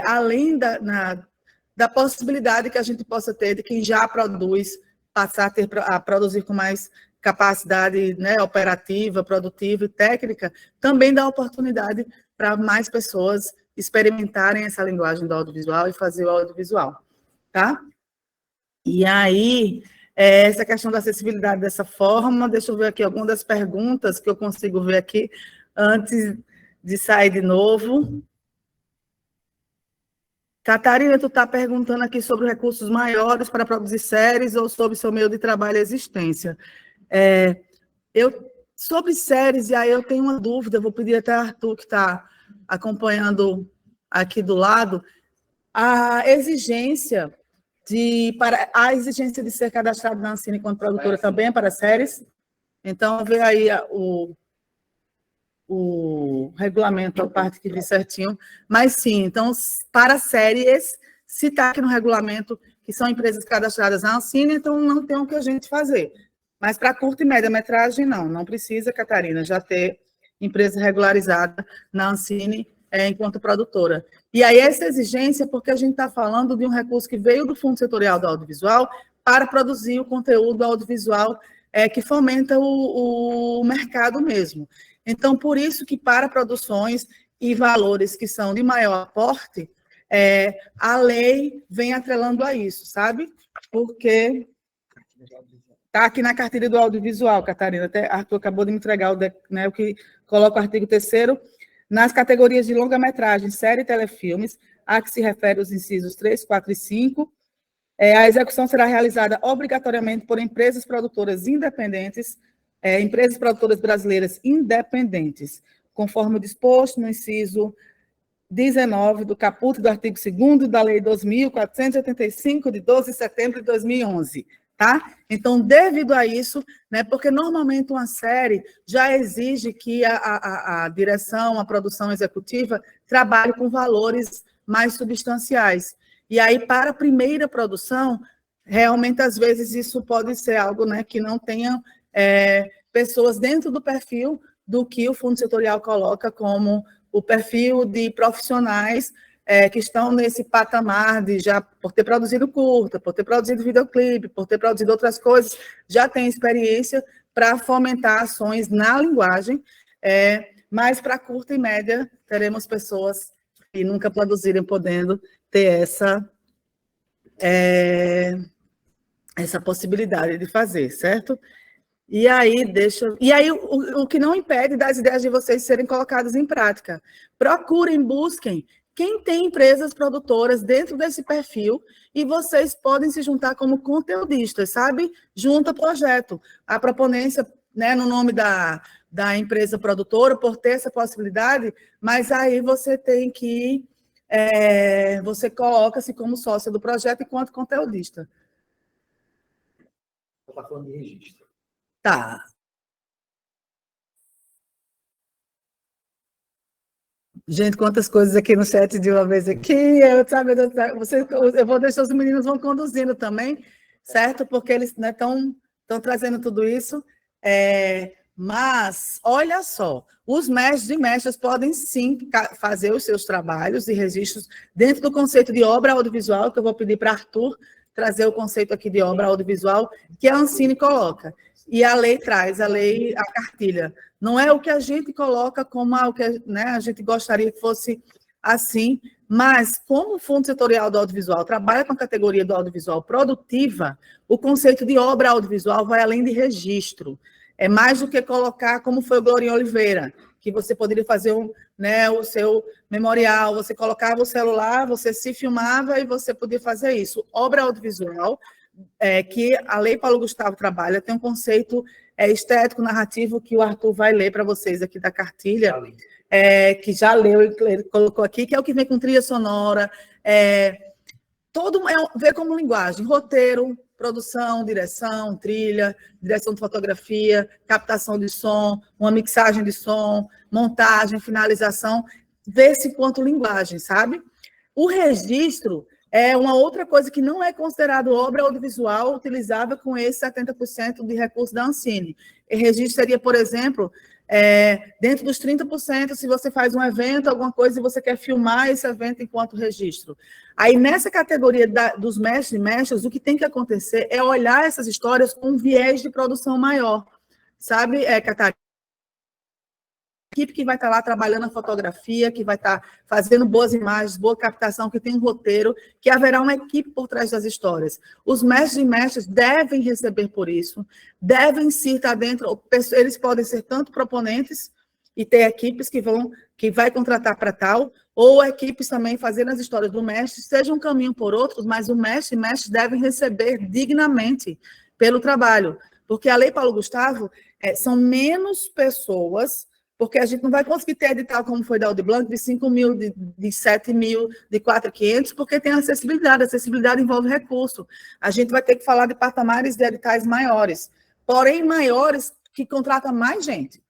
Speaker 4: além da possibilidade que a gente possa ter de quem já produz, passar a produzir com mais capacidade, né, operativa, produtiva e técnica, também dá oportunidade para mais pessoas experimentarem essa linguagem do audiovisual e fazer o audiovisual, tá? E aí, essa questão da acessibilidade dessa forma, deixa eu ver aqui algumas das perguntas que eu consigo ver aqui antes de sair de novo. Catarina, tu está perguntando aqui sobre recursos maiores para produzir séries ou sobre seu meio de trabalho e existência. Sobre séries, e aí eu tenho uma dúvida, vou pedir até a Arthur, que está acompanhando aqui do lado, a exigência de ser cadastrado na Ancine enquanto produtora também é para séries. Então, vê aí o regulamento, a parte que diz certinho, mas sim, então, para séries, se está aqui no regulamento que são empresas cadastradas na Ancine, então não tem o que a gente fazer. Mas para curta e média metragem, não precisa, Catarina, já ter empresa regularizada na Ancine enquanto produtora. E aí essa exigência é porque a gente está falando de um recurso que veio do Fundo Setorial do Audiovisual para produzir o conteúdo audiovisual que fomenta o mercado mesmo. Então, por isso que para produções e valores que são de maior aporte, a lei vem atrelando a isso, sabe? Porque Está aqui na cartilha do audiovisual, Catarina. Até Arthur acabou de me entregar o que coloca o artigo 3º. Nas categorias de longa-metragem, série e telefilmes, a que se refere os incisos 3, 4 e 5, a execução será realizada obrigatoriamente por empresas produtoras independentes, empresas produtoras brasileiras independentes, conforme o disposto no inciso 19 do caput do artigo 2º da Lei 2.485, de 12 de setembro de 2011. Tá? Então, devido a isso, né, porque normalmente uma série já exige que a direção, a produção executiva, trabalhe com valores mais substanciais. E aí, para a primeira produção, realmente, às vezes, isso pode ser algo, né, que não tenha pessoas dentro do perfil do que o Fundo Setorial coloca como o perfil de profissionais que estão nesse patamar de já, por ter produzido curta, por ter produzido videoclipe, por ter produzido outras coisas, já tem experiência para fomentar ações na linguagem, mas para curta e média teremos pessoas que nunca produziram podendo ter essa possibilidade de fazer, certo? E aí, o que não impede das ideias de vocês serem colocadas em prática. Procurem, busquem quem tem empresas produtoras dentro desse perfil e vocês podem se juntar como conteudistas, sabe? Junta projeto. A proponência, né, no nome da empresa produtora, por ter essa possibilidade, mas aí você tem que... você coloca-se como sócia do projeto enquanto conteudista.
Speaker 1: Está falando de registro.
Speaker 4: Tá. Gente, quantas coisas aqui no chat de uma vez aqui, eu vou deixar os meninos vão conduzindo também, certo? Porque eles estão trazendo tudo isso. Mas, olha só, os mestres e mestras podem sim fazer os seus trabalhos e registros dentro do conceito de obra audiovisual, que eu vou pedir para Arthur trazer o conceito aqui de obra audiovisual, que a Ancine coloca. E a lei traz, a cartilha. Não é o que a gente coloca como o que, né, a gente gostaria que fosse assim, mas como o Fundo Setorial do Audiovisual trabalha com a categoria do audiovisual produtiva, o conceito de obra audiovisual vai além de registro. É mais do que colocar, como foi o Glorinha Oliveira, que você poderia fazer o seu memorial, você colocava o celular, você se filmava e você podia fazer isso. Obra audiovisual, que a Lei Paulo Gustavo trabalha, tem um conceito estético, narrativo, que o Arthur vai ler para vocês aqui da cartilha, que já leu, ele colocou aqui, que é o que vem com trilha sonora, ver como linguagem, roteiro, produção, direção, trilha, direção de fotografia, captação de som, uma mixagem de som, montagem, finalização, vê-se enquanto linguagem, sabe? O registro é uma outra coisa que não é considerado obra audiovisual utilizada com esse 70% de recursos da Ancine. O registro seria, por exemplo, dentro dos 30%, se você faz um evento, alguma coisa, e você quer filmar esse evento enquanto registro. Aí, nessa categoria dos mestres e mestras, o que tem que acontecer é olhar essas histórias com um viés de produção maior. Sabe, Catarina? A equipe que vai estar lá trabalhando a fotografia, que vai estar fazendo boas imagens, boa captação, que tem um roteiro, que haverá uma equipe por trás das histórias. Os mestres e mestras devem receber por isso, devem sim estar dentro, eles podem ser tanto proponentes e ter equipes que vai contratar para tal, ou equipes também fazendo as histórias do mestre, seja um caminho por outro, mas o mestre e mestres devem receber dignamente pelo trabalho, porque a Lei Paulo Gustavo são menos pessoas, porque a gente não vai conseguir ter edital como foi da Aldir Blanc, de 5 mil, de 7 mil, de 4.500, porque tem acessibilidade. Acessibilidade envolve recurso. A gente vai ter que falar de patamares de editais maiores, porém maiores que contratam mais gente,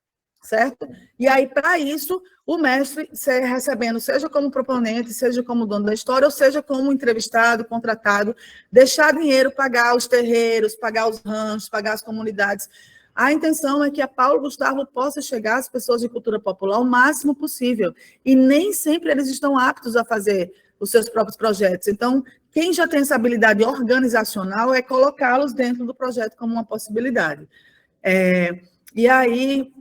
Speaker 4: certo? E aí, para isso, o mestre recebendo, seja como proponente, seja como dono da história, ou seja como entrevistado, contratado, deixar dinheiro, pagar os terreiros, pagar os ranchos, pagar as comunidades. A intenção é que a Paulo Gustavo possa chegar às pessoas de cultura popular o máximo possível. E nem sempre eles estão aptos a fazer os seus próprios projetos. Então, quem já tem essa habilidade organizacional é colocá-los dentro do projeto como uma possibilidade. E aí,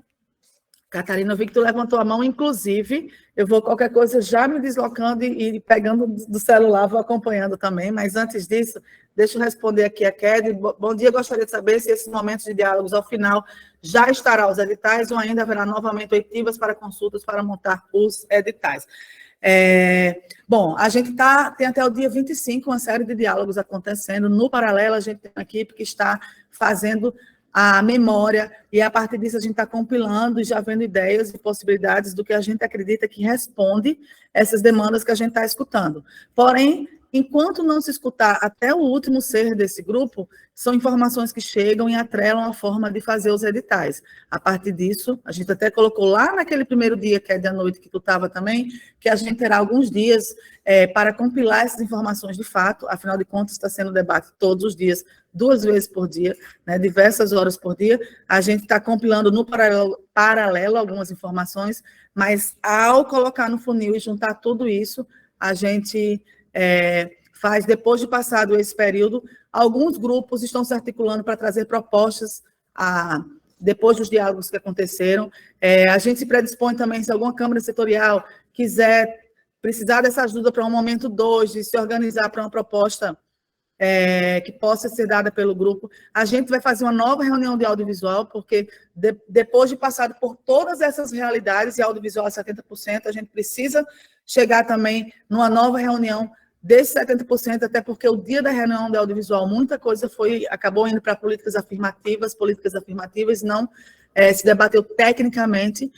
Speaker 4: Catarina, eu vi que tu levantou a mão, inclusive, eu vou qualquer coisa já me deslocando e pegando do celular, vou acompanhando também, mas antes disso, deixa eu responder aqui a Kelly. Bom dia, gostaria de saber se esses momentos de diálogos, ao final, já estará os editais ou ainda haverá novamente oitivas para consultas para montar os editais. Bom, a gente tem até o dia 25 uma série de diálogos acontecendo. No paralelo, a gente tem uma equipe que está fazendo a memória, e a partir disso a gente está compilando e já vendo ideias e possibilidades do que a gente acredita que responde essas demandas que a gente está escutando. Porém, enquanto não se escutar até o último ser desse grupo, são informações que chegam e atrelam a forma de fazer os editais. A partir disso, a gente até colocou lá naquele primeiro dia, que é da noite que tu estava também, que a gente terá alguns dias para compilar essas informações de fato, afinal de contas está sendo debate todos os dias, 2 vezes por dia, né, diversas horas por dia. A gente está compilando no paralelo algumas informações, mas ao colocar no funil e juntar tudo isso, a gente faz, depois de passado esse período, alguns grupos estão se articulando para trazer propostas depois dos diálogos que aconteceram. A gente se predispõe também, se alguma Câmara Setorial precisar dessa ajuda para um momento 2, de se organizar para uma proposta que possa ser dada pelo grupo. A gente vai fazer uma nova reunião de audiovisual, porque depois de passado por todas essas realidades, e audiovisual é 70%, a gente precisa chegar também numa nova reunião desses 70%, até porque o dia da reunião de audiovisual, muita coisa acabou indo para políticas afirmativas não se debateu tecnicamente.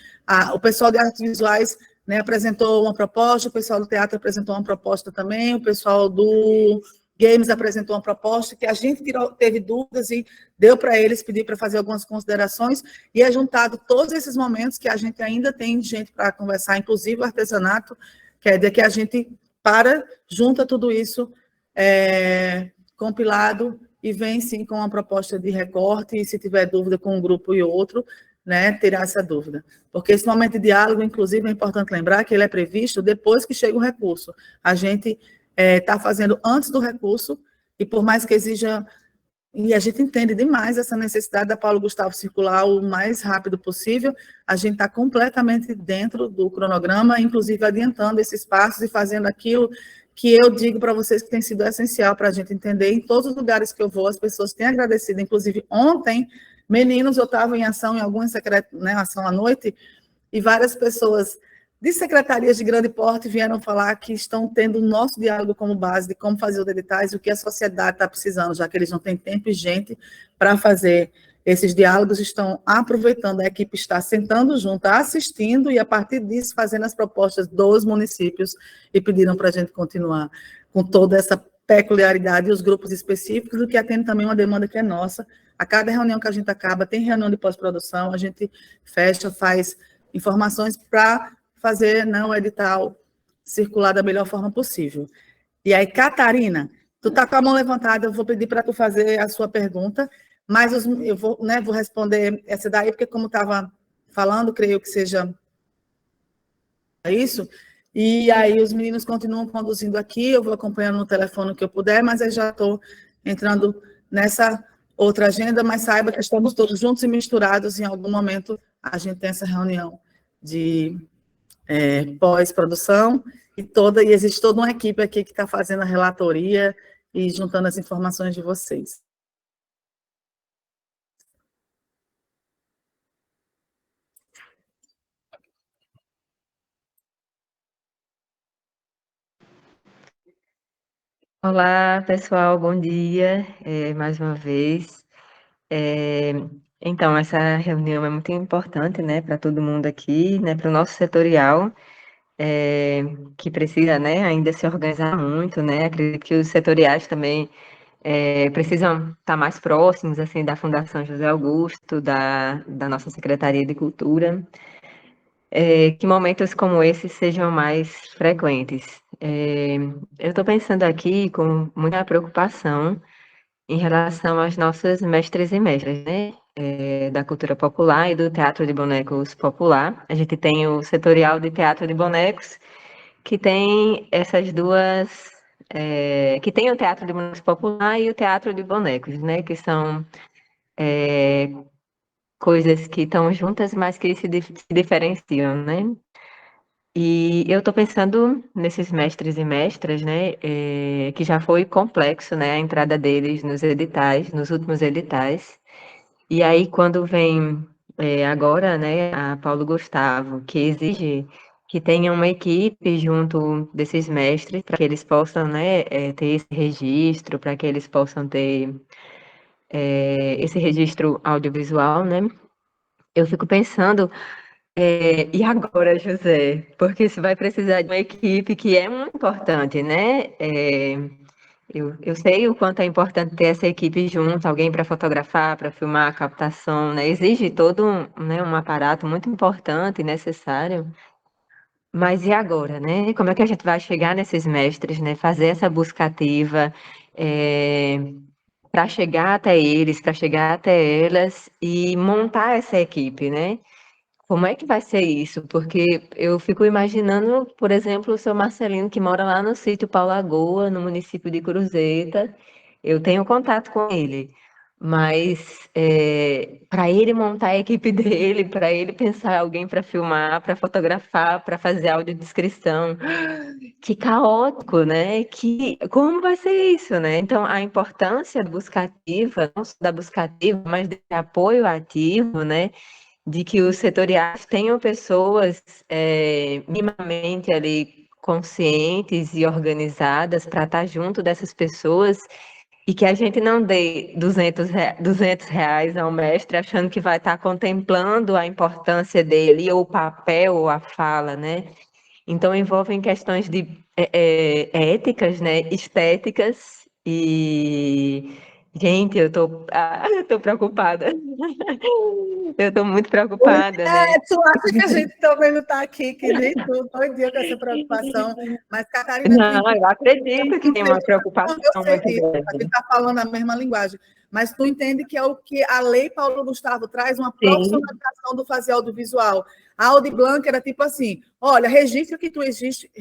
Speaker 4: O pessoal de artes visuais, né, apresentou uma proposta, o pessoal do teatro apresentou uma proposta também, o pessoal do Games apresentou uma proposta que a gente teve dúvidas e deu para eles, pedir para fazer algumas considerações, e é juntado todos esses momentos que a gente ainda tem gente para conversar, inclusive o artesanato, que a gente junta tudo isso compilado e vem sim com uma proposta de recorte, e se tiver dúvida com um grupo e outro, né, tirar essa dúvida. Porque esse momento de diálogo, inclusive, é importante lembrar que ele é previsto depois que chega o recurso. A gente está fazendo antes do recurso, e por mais que exija, e a gente entende demais essa necessidade da Paulo Gustavo circular o mais rápido possível, a gente está completamente dentro do cronograma, inclusive adiantando esses passos e fazendo aquilo que eu digo para vocês que tem sido essencial para a gente entender. Em todos os lugares que eu vou, as pessoas têm agradecido, inclusive ontem, meninos, eu estava em ação, em alguma ação à noite, e várias pessoas de secretarias de grande porte vieram falar que estão tendo o nosso diálogo como base de como fazer os editais e o que a sociedade está precisando, já que eles não têm tempo e gente para fazer esses diálogos, estão aproveitando, a equipe está sentando junto, assistindo, e a partir disso fazendo as propostas dos municípios, e pediram para a gente continuar com toda essa peculiaridade e os grupos específicos, o que atende também uma demanda que é nossa. A cada reunião que a gente acaba, tem reunião de pós-produção, a gente fecha, faz informações para fazer o edital circular da melhor forma possível. E aí, Catarina, tu está com a mão levantada, eu vou pedir para tu fazer a sua pergunta, mas eu vou responder essa daí, porque como estava falando, creio que seja isso, e aí os meninos continuam conduzindo aqui, eu vou acompanhando no telefone o que eu puder, mas eu já estou entrando nessa outra agenda, mas saiba que estamos todos juntos e misturados, em algum momento a gente tem essa reunião de pós-produção, e existe toda uma equipe aqui que está fazendo a relatoria e juntando as informações de vocês.
Speaker 6: Olá, pessoal, bom dia, mais uma vez. Então, essa reunião é muito importante, né, para todo mundo aqui, né, para o nosso setorial, que precisa, né, ainda se organizar muito, né, acredito que os setoriais também precisam estar mais próximos, assim, da Fundação José Augusto, da nossa Secretaria de Cultura, que momentos como esse sejam mais frequentes. Eu estou pensando aqui com muita preocupação em relação aos nossos mestres e mestras, né? Da cultura popular e do teatro de bonecos popular. A gente tem o setorial de teatro de bonecos, que tem essas duas, que tem o teatro de bonecos popular e o teatro de bonecos, né? Que são coisas que estão juntas, mas que se diferenciam, né? E eu estou pensando nesses mestres e mestras, né, que já foi complexo, né, a entrada deles nos editais, nos últimos editais. E aí, quando vem agora, né, a Paulo Gustavo, que exige que tenha uma equipe junto desses mestres para que eles possam, né, ter esse registro, para que eles possam ter esse registro audiovisual, né? Eu fico pensando, e agora, José? Porque você vai precisar de uma equipe que é muito importante, né? Eu sei o quanto é importante ter essa equipe junto, alguém para fotografar, para filmar a captação, né? Exige todo né, um aparato muito importante e necessário. Mas e agora, né? Como é que a gente vai chegar nesses mestres, né? Fazer essa busca ativa, para chegar até eles, para chegar até elas e montar essa equipe, né? Como é que vai ser isso? Porque eu fico imaginando, por exemplo, o seu Marcelino, que mora lá no sítio Pau Lagoa, no município de Cruzeta. Eu tenho contato com ele, mas para ele montar a equipe dele, para ele pensar alguém para filmar, para fotografar, para fazer audiodescrição, que caótico, né? Como vai ser isso, né? Então, a importância da busca ativa, não só da busca ativa, mas de apoio ativo, né? De que os setoriais tenham pessoas minimamente ali conscientes e organizadas para estar junto dessas pessoas e que a gente não dê R$ 200 ao mestre achando que vai estar contemplando a importância dele, ou o papel, ou a fala, né? Então, envolvem questões de éticas, né? Estéticas e... Gente, eu tô preocupada. Eu tô muito preocupada, né?
Speaker 4: Tu acha que a gente também não está aqui, que nem tu, doidinha com essa preocupação, mas Catarina
Speaker 6: Não,
Speaker 4: tem
Speaker 6: eu acredito que tem uma preocupação
Speaker 4: eu sei
Speaker 6: muito
Speaker 4: disso, a gente
Speaker 6: grande.
Speaker 4: está falando a mesma linguagem, mas tu entende que é o que a lei Paulo Gustavo traz, uma
Speaker 6: Sim,
Speaker 4: profissionalização do fazer audiovisual. A Audi Blanc era tipo assim, olha, registra que tu existe,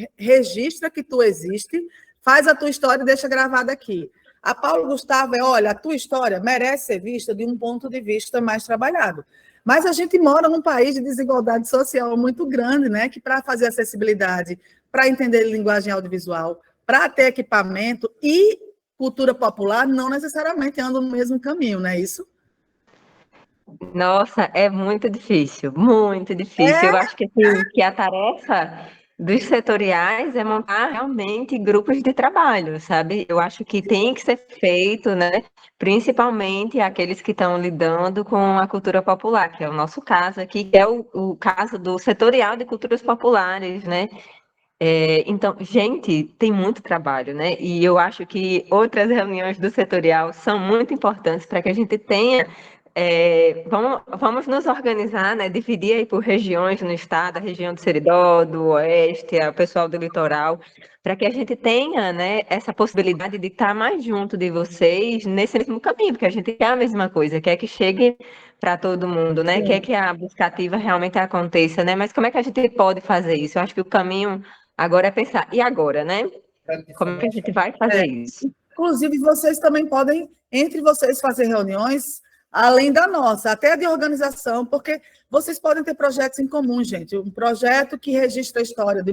Speaker 4: faz a tua história e deixa gravada aqui. A Paulo Gustavo é, olha, a tua história merece ser vista de um ponto de vista mais trabalhado. Mas a gente mora num país de desigualdade social muito grande, né? Que para fazer acessibilidade, para entender linguagem audiovisual, para ter equipamento e cultura popular, não necessariamente andam no mesmo caminho, não é isso?
Speaker 6: nossa, é muito difícil, muito difícil. Eu acho que, assim, que a tarefa dos setoriais é montar realmente grupos de trabalho, sabe? Eu acho que tem que ser feito, né? Principalmente aqueles que estão lidando com a cultura popular, que é o nosso caso aqui, que é o caso do setorial de culturas populares, né? Então, gente, tem muito trabalho, né? E eu acho que outras reuniões do setorial são muito importantes para que a gente tenha. Vamos nos organizar, né? Dividir aí por regiões no estado, a região do Seridó, do Oeste, o pessoal do litoral, para que a gente tenha, né, essa possibilidade de estar mais junto de vocês nesse mesmo caminho, porque a gente quer a mesma coisa, quer que chegue para todo mundo, né? Quer que a busca ativa realmente aconteça, né? Mas como é que a gente pode fazer isso? Eu acho que o caminho agora é pensar, e agora, né? Como é que a gente vai fazer isso?
Speaker 4: Inclusive, vocês também podem, entre vocês, fazer reuniões além da nossa, até de organização, porque vocês podem ter projetos em comum, gente. Um projeto que registra a história de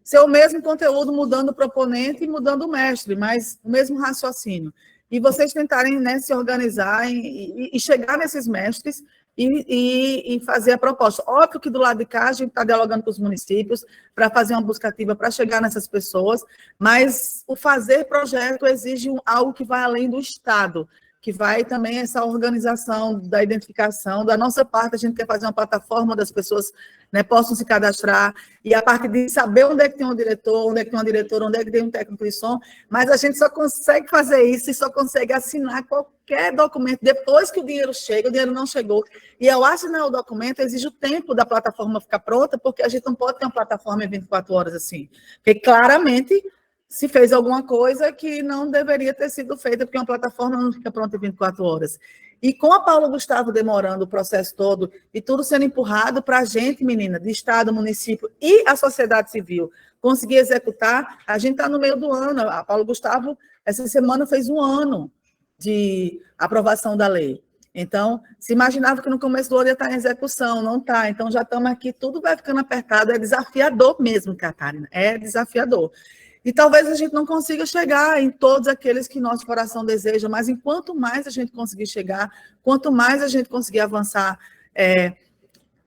Speaker 4: ser o mesmo conteúdo, mudando o proponente e mudando o mestre, mas o mesmo raciocínio. E vocês tentarem, né, se organizar e chegar nesses mestres e fazer a proposta. Óbvio que do lado de cá a gente está dialogando com os municípios para fazer uma busca ativa para chegar nessas pessoas, mas o fazer projeto exige algo que vai além do Estado, que vai também essa organização da identificação. Da nossa parte, a gente quer fazer uma plataforma das pessoas, né, possam se cadastrar, e a parte de saber onde é que tem um diretor, onde é que tem uma diretora, onde é que tem um técnico de som, mas a gente só consegue fazer isso e só consegue assinar qualquer documento depois que o dinheiro chega, o dinheiro não chegou. E ao assinar o documento, exige o tempo da plataforma ficar pronta, porque a gente não pode ter uma plataforma em 24 horas assim. Porque claramente se fez alguma coisa que não deveria ter sido feita, porque uma plataforma não fica pronta em 24 horas. E com a Paulo Gustavo demorando o processo todo e tudo sendo empurrado para a gente, menina, de Estado, município e a sociedade civil, conseguir executar, a gente está no meio do ano. A Paulo Gustavo, essa semana, fez 1 ano de aprovação da lei. Então, se imaginava que no começo do ano ia estar em execução, não está. Então, já estamos aqui, tudo vai ficando apertado. É desafiador mesmo, Catarina, é desafiador. E talvez a gente não consiga chegar em todos aqueles que nosso coração deseja, mas enquanto mais a gente conseguir chegar, quanto mais a gente conseguir avançar,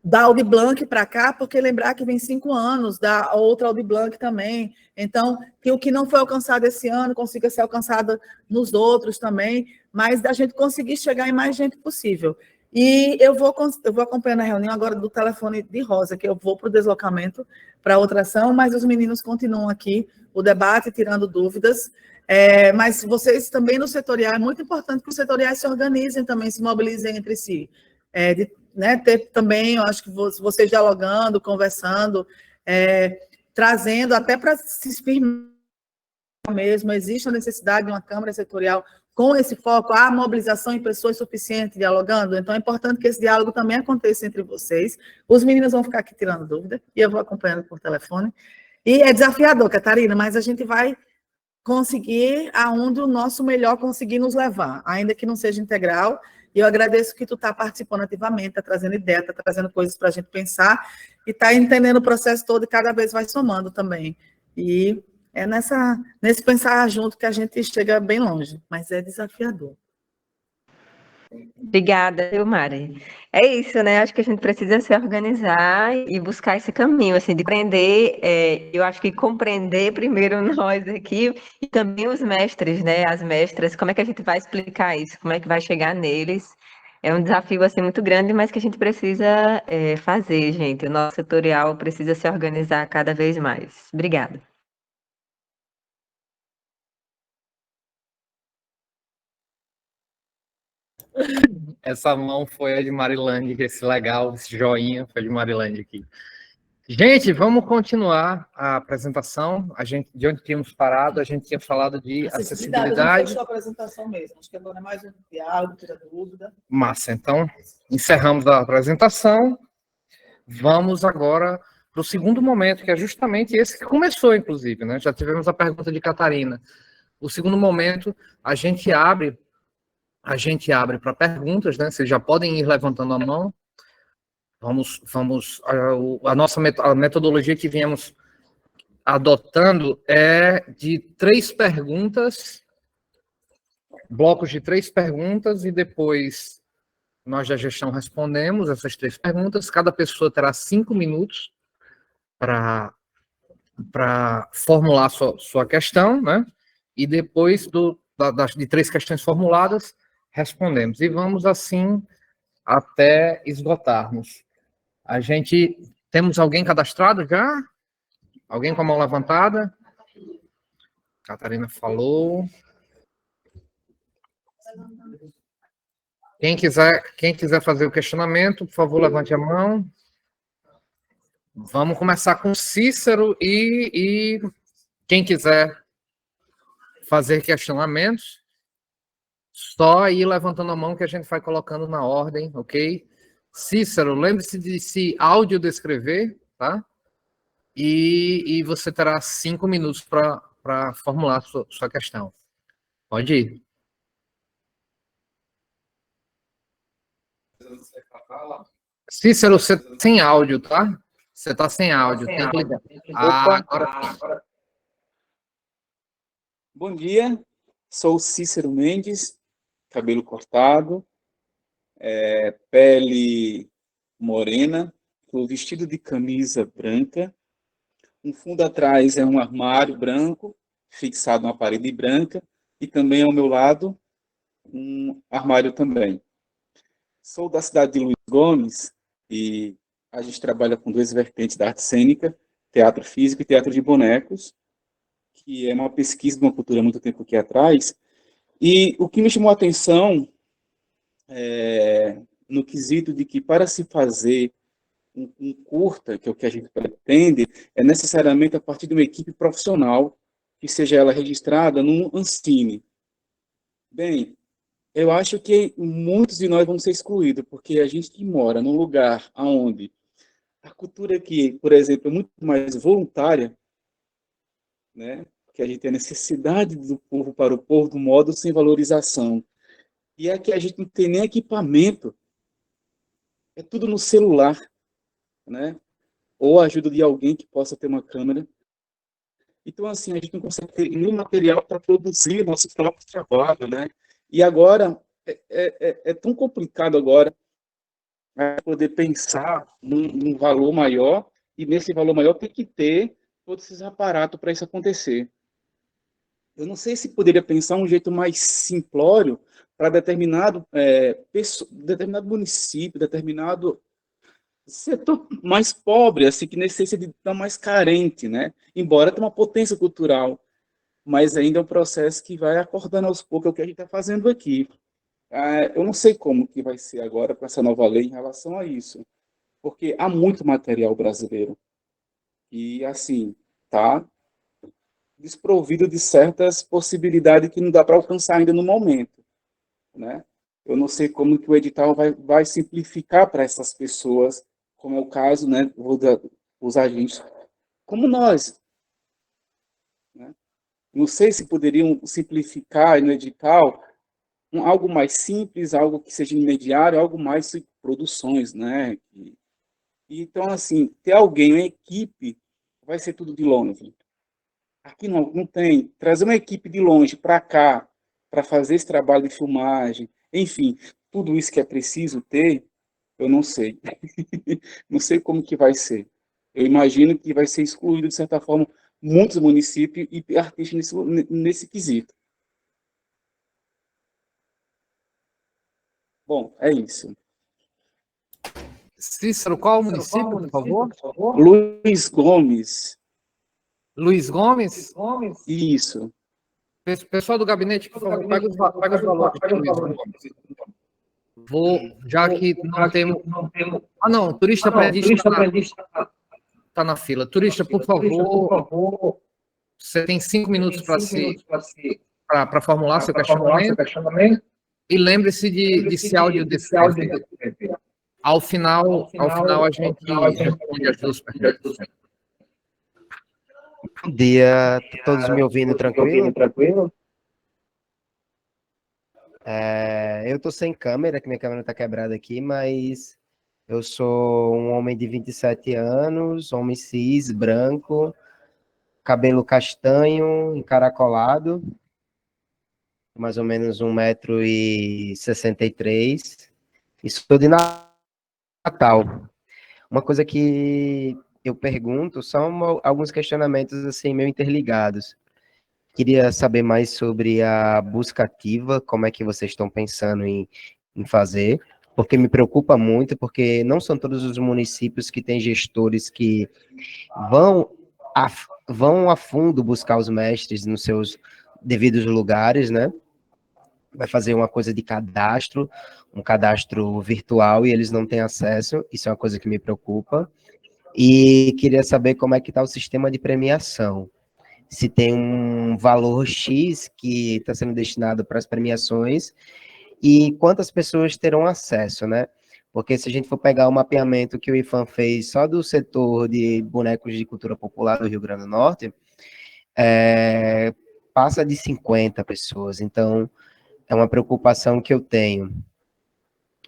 Speaker 4: da Audi Blanc para cá, porque lembrar que vem 5 anos, da outra Audi Blanc também. Então, que o que não foi alcançado esse ano consiga ser alcançado nos outros também, mas da gente conseguir chegar em mais gente possível. E eu vou acompanhando a reunião agora do telefone de Rosa, que eu vou para o deslocamento, para outra ação, mas os meninos continuam aqui, o debate, tirando dúvidas. Mas vocês também no setorial, é muito importante que os setoriais se organizem também, se mobilizem entre si. Ter também, eu acho que vocês dialogando, conversando, trazendo até para se firmar mesmo, existe a necessidade de uma Câmara Setorial com esse foco, a mobilização em pessoas suficientes, dialogando, então é importante que esse diálogo também aconteça entre vocês. Os meninos vão ficar aqui tirando dúvida, e eu vou acompanhando por telefone. E é desafiador, Catarina, mas a gente vai conseguir aonde o nosso melhor conseguir nos levar, ainda que não seja integral. E eu agradeço que tu está participando ativamente, está trazendo ideia, está trazendo coisas para a gente pensar e está entendendo o processo todo e cada vez vai somando também. E é nesse pensar junto que a gente chega bem longe, mas é desafiador.
Speaker 6: Obrigada, viu, Mari? É isso, né? Acho que a gente precisa se organizar e buscar esse caminho, assim, de aprender. Eu acho que compreender primeiro nós aqui e também os mestres, né? As mestras, como é que a gente vai explicar isso? Como é que vai chegar neles? É um desafio, assim, muito grande, mas que a gente precisa fazer, gente. O nosso setorial precisa se organizar cada vez mais. Obrigada.
Speaker 1: Essa mão foi a de Marilande, esse legal, esse joinha foi de Marilande aqui. Gente, vamos continuar a apresentação. De onde tínhamos parado, a gente tinha falado de acessibilidade.
Speaker 4: A gente fechou a apresentação mesmo. Acho que agora é mais um diálogo, tira dúvida.
Speaker 1: Massa. Então, encerramos a apresentação. Vamos agora para o segundo momento, que é justamente esse que começou, inclusive, né? Já tivemos a pergunta de Catarina. O segundo momento, a gente abre para perguntas, né? Vocês já podem ir levantando a mão. A metodologia que viemos adotando é de 3 perguntas, blocos de 3 perguntas, e depois nós da gestão respondemos essas 3 perguntas. Cada pessoa terá 5 minutos para formular sua questão, né? E depois de 3 questões formuladas, respondemos. E vamos assim até esgotarmos. Temos alguém cadastrado já? Alguém com a mão levantada? Catarina falou. Quem quiser fazer o questionamento, por favor, levante a mão. Vamos começar com Cícero e quem quiser fazer questionamentos, só ir levantando a mão que a gente vai colocando na ordem, ok? Cícero, lembre-se de se audiodescrever, tá? E você terá 5 minutos para formular sua questão. Pode ir. Cícero, você está sem áudio, tá? Você está sem áudio. Tem que ligar. Agora.
Speaker 7: Bom dia, sou Cícero Mendes, cabelo cortado, pele morena, o vestido de camisa branca, um fundo atrás é um armário branco, fixado numa parede branca, e também ao meu lado, um armário também. Sou da cidade de Luiz Gomes, e a gente trabalha com 2 vertentes da arte cênica, teatro físico e teatro de bonecos, que é uma pesquisa de uma cultura há muito tempo aqui atrás. E o que me chamou a atenção, no quesito de que para se fazer um curta, que é o que a gente pretende, é necessariamente a partir de uma equipe profissional, que seja ela registrada num Ancine. Bem, eu acho que muitos de nós vão ser excluídos, porque a gente que mora num lugar onde a cultura aqui, por exemplo, é muito mais voluntária, né? Que a gente tem a necessidade do povo para o povo, do modo sem valorização. E é que a gente não tem nem equipamento, é tudo no celular, né? Ou a ajuda de alguém que possa ter uma câmera. Então, assim, a gente não consegue ter nenhum material para produzir nosso próprio trabalho, né? E agora, é tão complicado agora poder pensar num valor maior, e nesse valor maior tem que ter todos esses aparatos para isso acontecer. Eu não sei se poderia pensar um jeito mais simplório para determinado município, determinado setor mais pobre, assim, que necessita de estar mais carente, né? Embora tenha uma potência cultural, mas ainda é um processo que vai acordando aos poucos, é o que a gente está fazendo aqui. Eu não sei como que vai ser agora com essa nova lei em relação a isso, porque há muito material brasileiro e, assim, tá desprovido de certas possibilidades que não dá para alcançar ainda no momento, né? Eu não sei como que o edital vai simplificar para essas pessoas, como é o caso, né, os agentes, como nós, né? Não sei se poderiam simplificar no edital algo mais simples, algo que seja imediato, algo mais produções, né? Então, assim, ter alguém, uma equipe, vai ser tudo de longe. Aqui não tem. Trazer uma equipe de longe para cá, para fazer esse trabalho de filmagem, enfim, tudo isso que é preciso ter, eu não sei. Não sei como que vai ser. Eu imagino que vai ser excluído, de certa forma, muitos municípios e artistas nesse quesito. Bom, é isso.
Speaker 1: Cícero, qual o município, por favor?
Speaker 7: Luiz Gomes.
Speaker 1: Luiz Gomes?
Speaker 7: Isso.
Speaker 1: Pessoal do gabinete, por favor, pega os valores de Luiz Gomes. Já que não temos... Ah, não, turista predista está na fila. Turista, por favor, você tem 5 minutos para formular seu questionamento. E lembre-se de se audiodescrever. Ao final a gente responde as duas perguntas.
Speaker 5: Bom dia, todos me ouvindo tranquilo? Eu tô sem câmera, que minha câmera tá quebrada aqui, mas eu sou um homem de 27 anos, homem cis, branco, cabelo castanho, encaracolado, mais ou menos 1,63 m, e sou de Natal. Uma coisa que eu pergunto são alguns questionamentos assim meio interligados. Queria saber mais sobre a busca ativa, como é que vocês estão pensando em fazer, porque me preocupa muito, porque não são todos os municípios que têm gestores que vão a fundo buscar os mestres nos seus devidos lugares, né? Vai fazer uma coisa de cadastro, um cadastro virtual, e eles não têm acesso, isso é uma coisa que me preocupa. E queria saber como é que está o sistema de premiação. Se tem um valor X que está sendo destinado para as premiações e quantas pessoas terão acesso, né? Porque se a gente for pegar o mapeamento que o IFAM fez só do setor de bonecos de cultura popular do Rio Grande do Norte, passa de 50 pessoas. Então, é uma preocupação que eu tenho.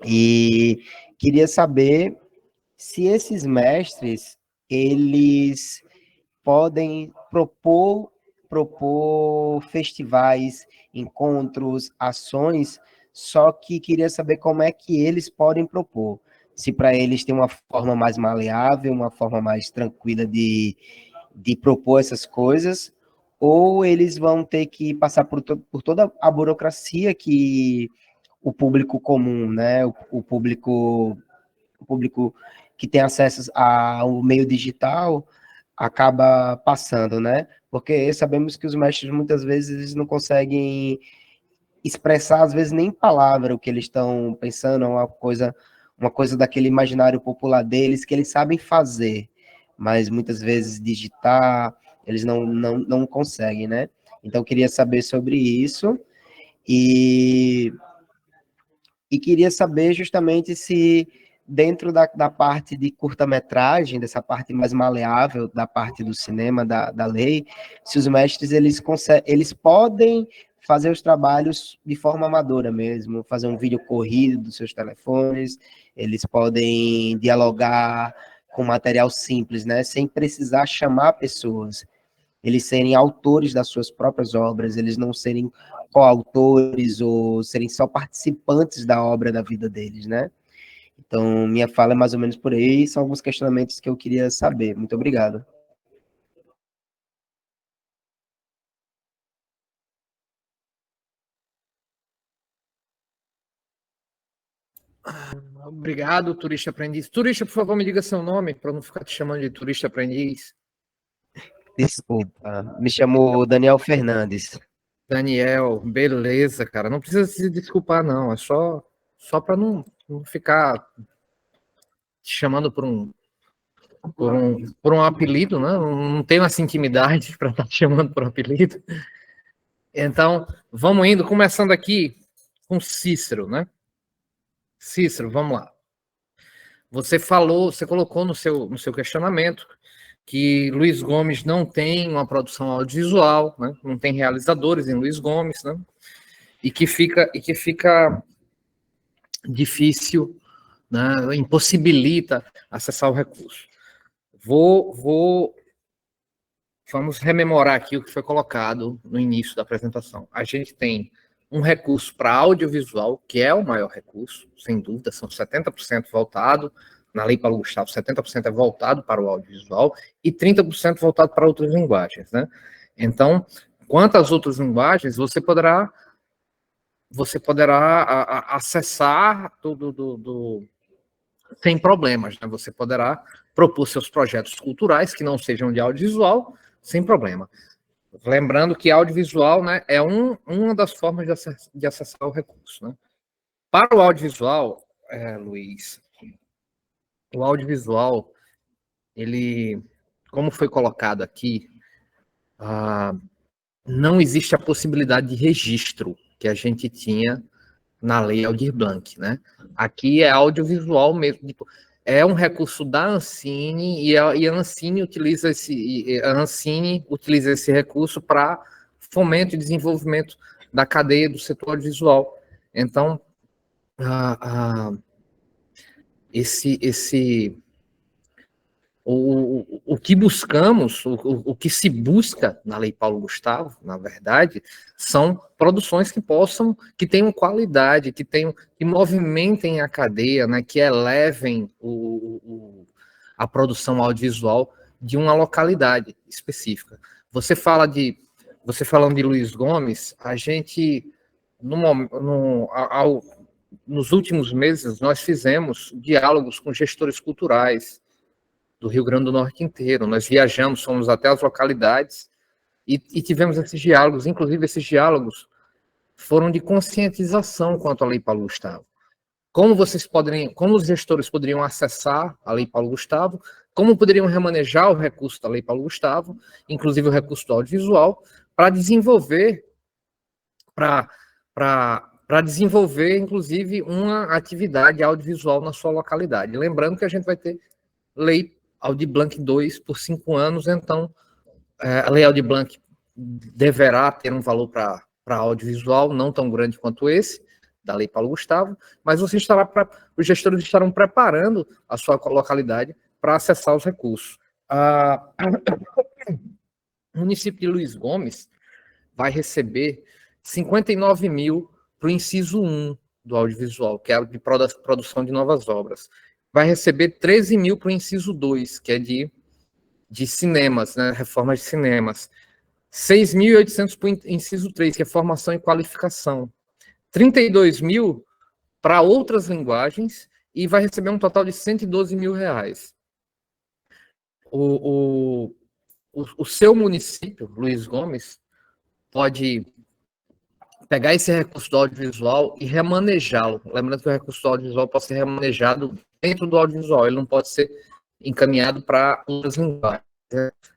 Speaker 5: E queria saber se esses mestres, eles podem propor festivais, encontros, ações, só que queria saber como é que eles podem propor. Se para eles tem uma forma mais maleável, uma forma mais tranquila de propor essas coisas, ou eles vão ter que passar por toda a burocracia que o público comum, né, o público que tem acesso ao meio digital, acaba passando, né? Porque sabemos que os mestres muitas vezes não conseguem expressar, às vezes, nem em palavra o que eles estão pensando, uma coisa daquele imaginário popular deles que eles sabem fazer, mas muitas vezes digitar, eles não conseguem, né? Então, eu queria saber sobre isso e queria saber justamente se dentro da parte de curta-metragem, dessa parte mais maleável da parte do cinema, da lei, se os mestres eles podem fazer os trabalhos de forma amadora mesmo, fazer um vídeo corrido dos seus telefones, eles podem dialogar com material simples, né, sem precisar chamar pessoas, eles serem autores das suas próprias obras, eles não serem coautores ou serem só participantes da obra da vida deles, né? Então, minha fala é mais ou menos por aí, são alguns questionamentos que eu queria saber. Muito obrigado.
Speaker 1: Obrigado, turista aprendiz. Turista, por favor, me diga seu nome, para não ficar te chamando de turista aprendiz.
Speaker 5: Desculpa, me chamo Daniel Fernandes.
Speaker 1: Daniel, beleza, cara. Não precisa se desculpar, não. É só para não ficar te chamando por um apelido, né? Não tenho essa intimidade para estar te chamando por um apelido. Então, vamos indo, começando aqui com Cícero, né? Cícero, vamos lá. Você colocou no seu questionamento que Luiz Gomes não tem uma produção audiovisual, né? Não tem realizadores em Luiz Gomes, né? E que fica difícil, né? Impossibilita acessar o recurso. Vamos rememorar aqui o que foi colocado no início da apresentação. A gente tem um recurso para audiovisual, que é o maior recurso, sem dúvida, são 70% voltado, na Lei Paulo Gustavo, 70% é voltado para o audiovisual e 30% voltado para outras linguagens, né? Então, quanto às outras linguagens, você poderá acessar tudo sem problemas, né? Você poderá propor seus projetos culturais que não sejam de audiovisual sem problema. Lembrando que audiovisual, né, é uma das formas de acessar o recurso, né? Para o audiovisual, Luiz, o audiovisual, ele, como foi colocado aqui, não existe a possibilidade de registro que a gente tinha na Lei Aldir Blanc, né? Aqui é audiovisual mesmo, é um recurso da Ancine e a Ancine utiliza esse recurso para fomento e desenvolvimento da cadeia do setor audiovisual. Então, o que buscamos, o que se busca na Lei Paulo Gustavo, na verdade, são produções que tenham qualidade, que movimentem a cadeia, né, que elevem a produção audiovisual de uma localidade específica. Você falando de Luiz Gomes, a gente, nos últimos meses, nós fizemos diálogos com gestores culturais do Rio Grande do Norte inteiro. Nós viajamos, fomos até as localidades e tivemos esses diálogos. Inclusive, esses diálogos foram de conscientização quanto à Lei Paulo Gustavo. Como os gestores poderiam acessar a Lei Paulo Gustavo, como poderiam remanejar o recurso da Lei Paulo Gustavo, inclusive o recurso do audiovisual, para desenvolver, inclusive, uma atividade audiovisual na sua localidade. Lembrando que a gente vai ter Lei Aldir Blanc 2 por 5 anos, então a Lei Aldir Blanc deverá ter um valor para audiovisual não tão grande quanto esse, da Lei Paulo Gustavo, mas os gestores estarão preparando a sua localidade para acessar os recursos. O município de Luiz Gomes vai receber 59 mil para o inciso 1 do audiovisual, que é de produção de novas obras. Vai receber 13 mil para o inciso 2, que é de cinemas, né, reformas de cinemas. 6.800 para o inciso 3, que é formação e qualificação. 32 mil para outras linguagens e vai receber um total de 112 mil reais. O seu município, Luiz Gomes, pode pegar esse recurso do audiovisual e remanejá-lo. Lembrando que o recurso do audiovisual pode ser remanejado dentro do audiovisual, ele não pode ser encaminhado para outras linguagens.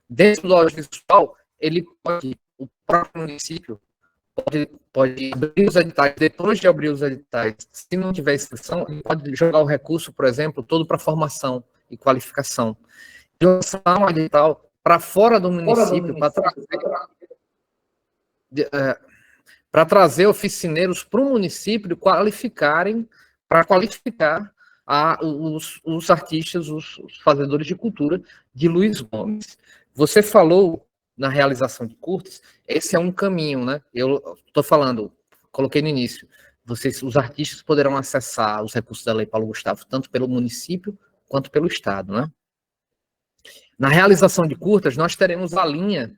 Speaker 1: Dentro do audiovisual, o próprio município pode abrir os editais, depois de abrir os editais, se não tiver inscrição, ele pode jogar o recurso, por exemplo, todo para formação e qualificação. E lançar um edital para fora do município, para trazer oficineiros para o município para qualificar os artistas, os fazedores de cultura de Luiz Gomes. Você falou na realização de curtas, esse é um caminho, né? Eu estou falando, coloquei no início, os artistas poderão acessar os recursos da Lei Paulo Gustavo, tanto pelo município quanto pelo Estado, né? Na realização de curtas, nós teremos a linha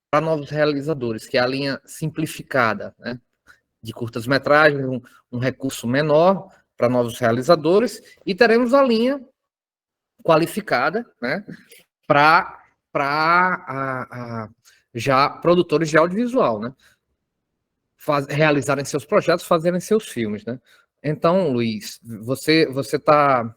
Speaker 1: para novos realizadores, que é a linha simplificada, né? De curtas-metragens, um recurso menor para novos realizadores, e teremos a linha qualificada, né? Para já produtores de audiovisual, né? Realizarem seus projetos, fazerem seus filmes, né? Então, Luiz, você está...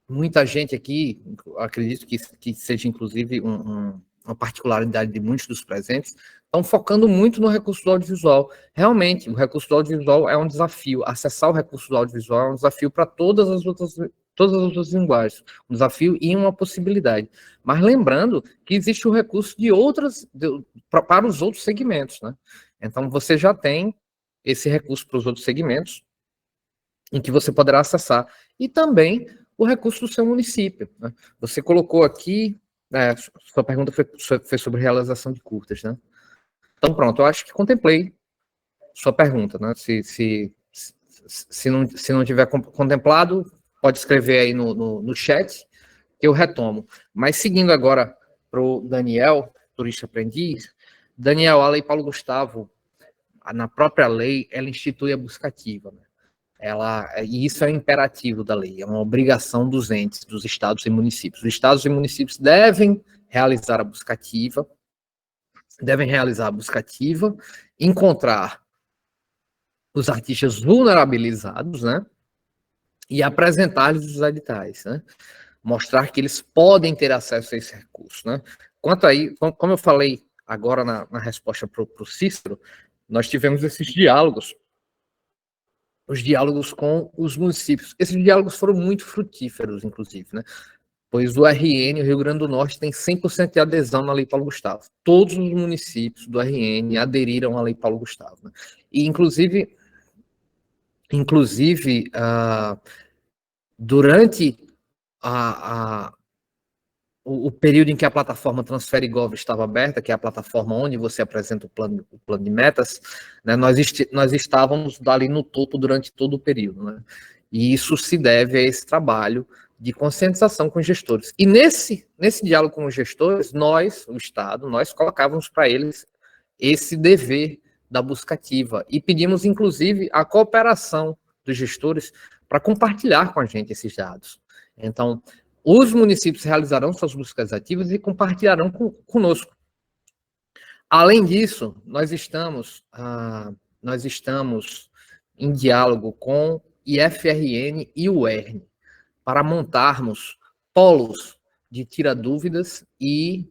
Speaker 1: Muita gente aqui, acredito que seja inclusive uma particularidade de muitos dos presentes, estão focando muito no recurso do audiovisual. Realmente, o recurso do audiovisual é um desafio. Acessar o recurso do audiovisual é um desafio para todas as outras linguagens. Um desafio e uma possibilidade. Mas lembrando que existe o recurso para os outros segmentos, né? Então, você já tem esse recurso para os outros segmentos, em que você poderá acessar. E também o recurso do seu município, né? Você colocou aqui, sua pergunta foi sobre realização de curtas, né? Então, pronto, eu acho que contemplei sua pergunta, né? Se não tiver contemplado, pode escrever aí no chat, que eu retomo. Mas seguindo agora para o Daniel, turista aprendiz, Daniel, a Lei Paulo Gustavo, na própria lei, ela institui a buscativa, né? E isso é um imperativo da lei, é uma obrigação dos entes, dos estados e municípios. Os estados e municípios devem realizar a buscativa, encontrar os artistas vulnerabilizados, né? E apresentar-lhes os editais, né? Mostrar que eles podem ter acesso a esse recurso, né? Quanto aí, como eu falei agora na resposta para o Cícero, nós tivemos esses diálogos, os diálogos com os municípios. Esses diálogos foram muito frutíferos, inclusive, né? Pois o RN, o Rio Grande do Norte, tem 100% de adesão na Lei Paulo Gustavo. Todos os municípios do RN aderiram à Lei Paulo Gustavo, né? E, inclusive durante o período em que a plataforma Transfere Gov estava aberta, que é a plataforma onde você apresenta o plano de metas, né, nós estávamos ali no topo durante todo o período, né? E isso se deve a esse trabalho de conscientização com os gestores. E nesse diálogo com os gestores, o Estado, nós colocávamos para eles esse dever da buscativa e pedimos, inclusive, a cooperação dos gestores para compartilhar com a gente esses dados. Então, os municípios realizarão suas buscas ativas e compartilharão conosco. Além disso, nós estamos em diálogo com IFRN e o UERN para montarmos polos de tira-dúvidas e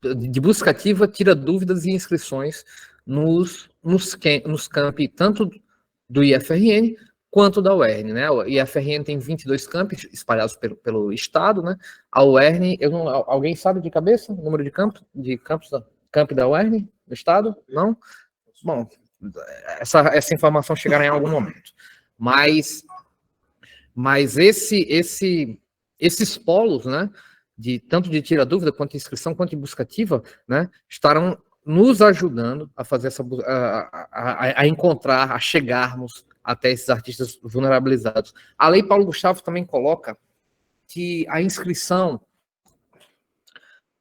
Speaker 1: de busca ativa, tira-dúvidas e inscrições nos campi, tanto do IFRN quanto da UERN, né? O IFRN tem 22 campos espalhados pelo estado, né? A UERN, alguém sabe de cabeça o número de campos da UERN, do estado? Não? Bom, essa informação chegará em algum momento. Mas esses polos, né? Tanto de tira-dúvida, quanto de inscrição, quanto de buscativa, né? Estarão nos ajudando a fazer a encontrar, a chegarmos até esses artistas vulnerabilizados. A Lei Paulo Gustavo também coloca que a inscrição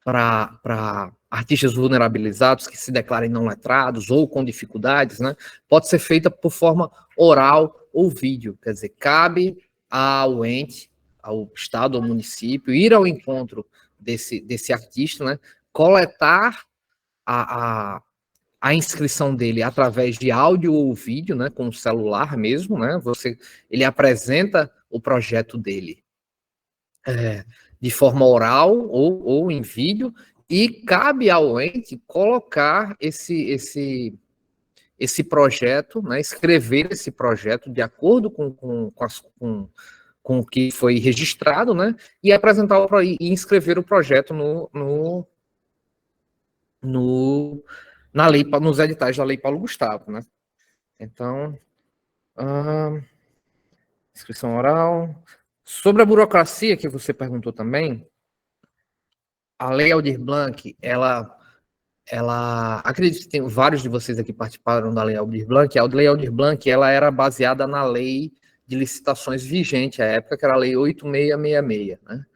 Speaker 1: para artistas vulnerabilizados que se declarem não letrados ou com dificuldades, né, pode ser feita por forma oral ou vídeo. Quer dizer, cabe ao ente, ao estado, ao município, ir ao encontro desse artista, né, coletar a inscrição dele através de áudio ou vídeo, né, com o celular mesmo, né, ele apresenta o projeto dele de forma oral ou em vídeo, e cabe ao ente colocar esse projeto, né, escrever esse projeto de acordo com o que foi registrado, né, e apresentar e inscrever o projeto nos editais da Lei Paulo Gustavo, né? Então, inscrição oral. Sobre a burocracia que você perguntou também, a Lei Aldir Blanc, ela acredito que tem vários de vocês aqui participaram da Lei Aldir Blanc. A Lei Aldir Blanc, ela era baseada na lei de licitações vigente à época, que era a Lei 8666, né?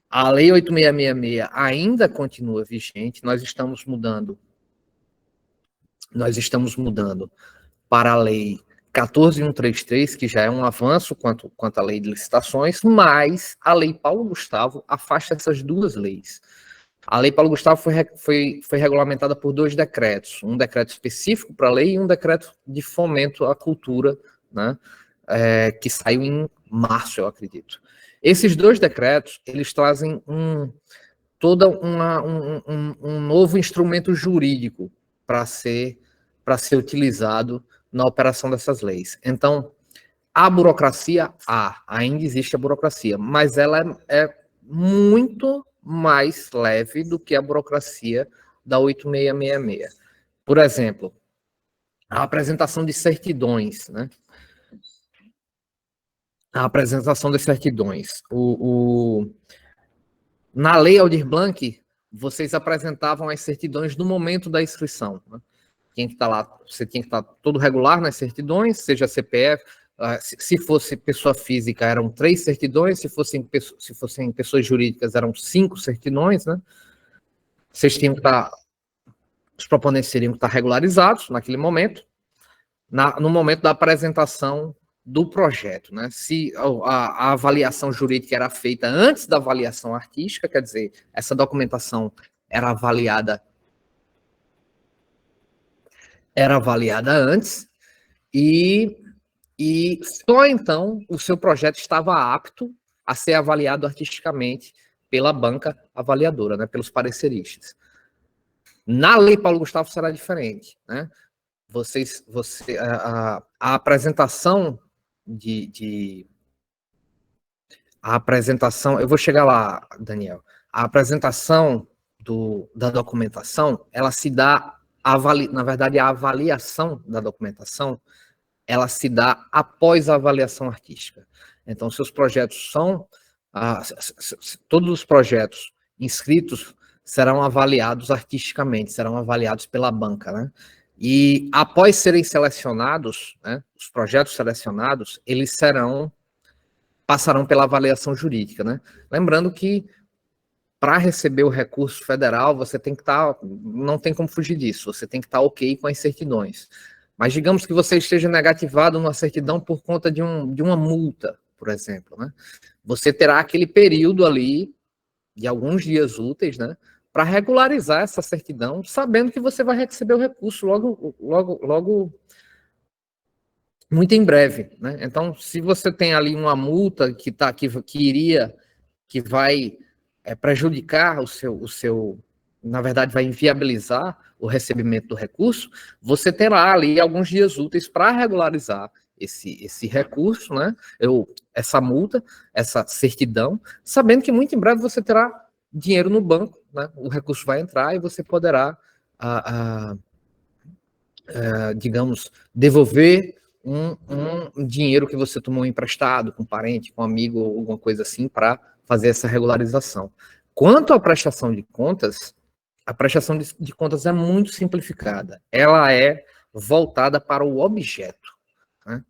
Speaker 1: A Lei 8666 ainda continua vigente, nós estamos mudando para a Lei 14.133, que já é um avanço quanto à lei de licitações, mas a Lei Paulo Gustavo afasta essas duas leis. A Lei Paulo Gustavo foi regulamentada por 2 decretos, um decreto específico para a lei e um decreto de fomento à cultura, né, que saiu em março, eu acredito. Esses 2 decretos, eles trazem um novo instrumento jurídico para ser utilizado na operação dessas leis. Então, a burocracia, ainda existe a burocracia, mas ela é muito mais leve do que a burocracia da 8666. Por exemplo, a apresentação de certidões, né? A apresentação de certidões. Na Lei Aldir Blanc, vocês apresentavam as certidões no momento da inscrição, né? Tinha que estar lá, você tinha que estar todo regular nas certidões, seja CPF, se fosse pessoa física, eram 3 certidões, se fossem pessoas jurídicas, eram 5 certidões, né? Vocês tinham que estar, os proponentes teriam que estar regularizados naquele momento, no momento da apresentação do projeto, né? Se a avaliação jurídica era feita antes da avaliação artística, quer dizer, essa documentação era avaliada antes, e só então o seu projeto estava apto a ser avaliado artisticamente pela banca avaliadora, né, pelos pareceristas. Na Lei Paulo Gustavo será diferente, né? A apresentação a apresentação, eu vou chegar lá, Daniel. A apresentação da documentação, ela se dá, na verdade, a avaliação da documentação, ela se dá após a avaliação artística. Então, seus projetos todos os projetos inscritos serão avaliados artisticamente, serão avaliados pela banca, né? E após serem selecionados, né, os projetos selecionados, eles passarão pela avaliação jurídica, né? Lembrando que para receber o recurso federal, você tem que estar, não tem como fugir disso, você tem que estar ok com as certidões. Mas digamos que você esteja negativado numa certidão por conta de uma multa, por exemplo, né? Você terá aquele período ali, de alguns dias úteis, né, para regularizar essa certidão, sabendo que você vai receber o recurso logo, muito em breve, né? Então, se você tem ali uma multa que vai prejudicar o seu, na verdade, vai inviabilizar o recebimento do recurso, você terá ali alguns dias úteis para regularizar esse recurso, né? Essa multa, essa certidão, sabendo que muito em breve você terá dinheiro no banco, né? O recurso vai entrar e você poderá, digamos, devolver um dinheiro que você tomou emprestado com um parente, com um amigo, ou alguma coisa assim, para fazer essa regularização. Quanto à prestação de contas, a prestação de contas é muito simplificada. Ela é voltada para o objeto, né?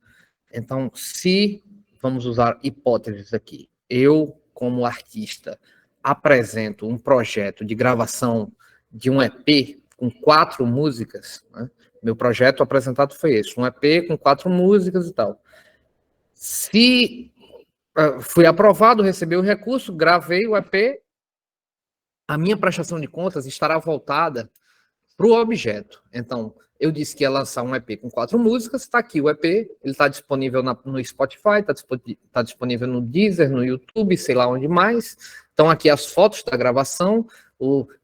Speaker 1: Então, se vamos usar hipóteses aqui, eu, como artista, apresento um projeto de gravação de um EP com 4 músicas, né? Meu projeto apresentado foi esse, um EP com 4 músicas e tal. Se fui aprovado, recebi o recurso, gravei o EP, a minha prestação de contas estará voltada para o objeto. Então, eu disse que ia lançar um EP com 4 músicas, está aqui o EP, ele está disponível no Spotify, está disponível no Deezer, no YouTube, sei lá onde mais. Estão aqui as fotos da gravação,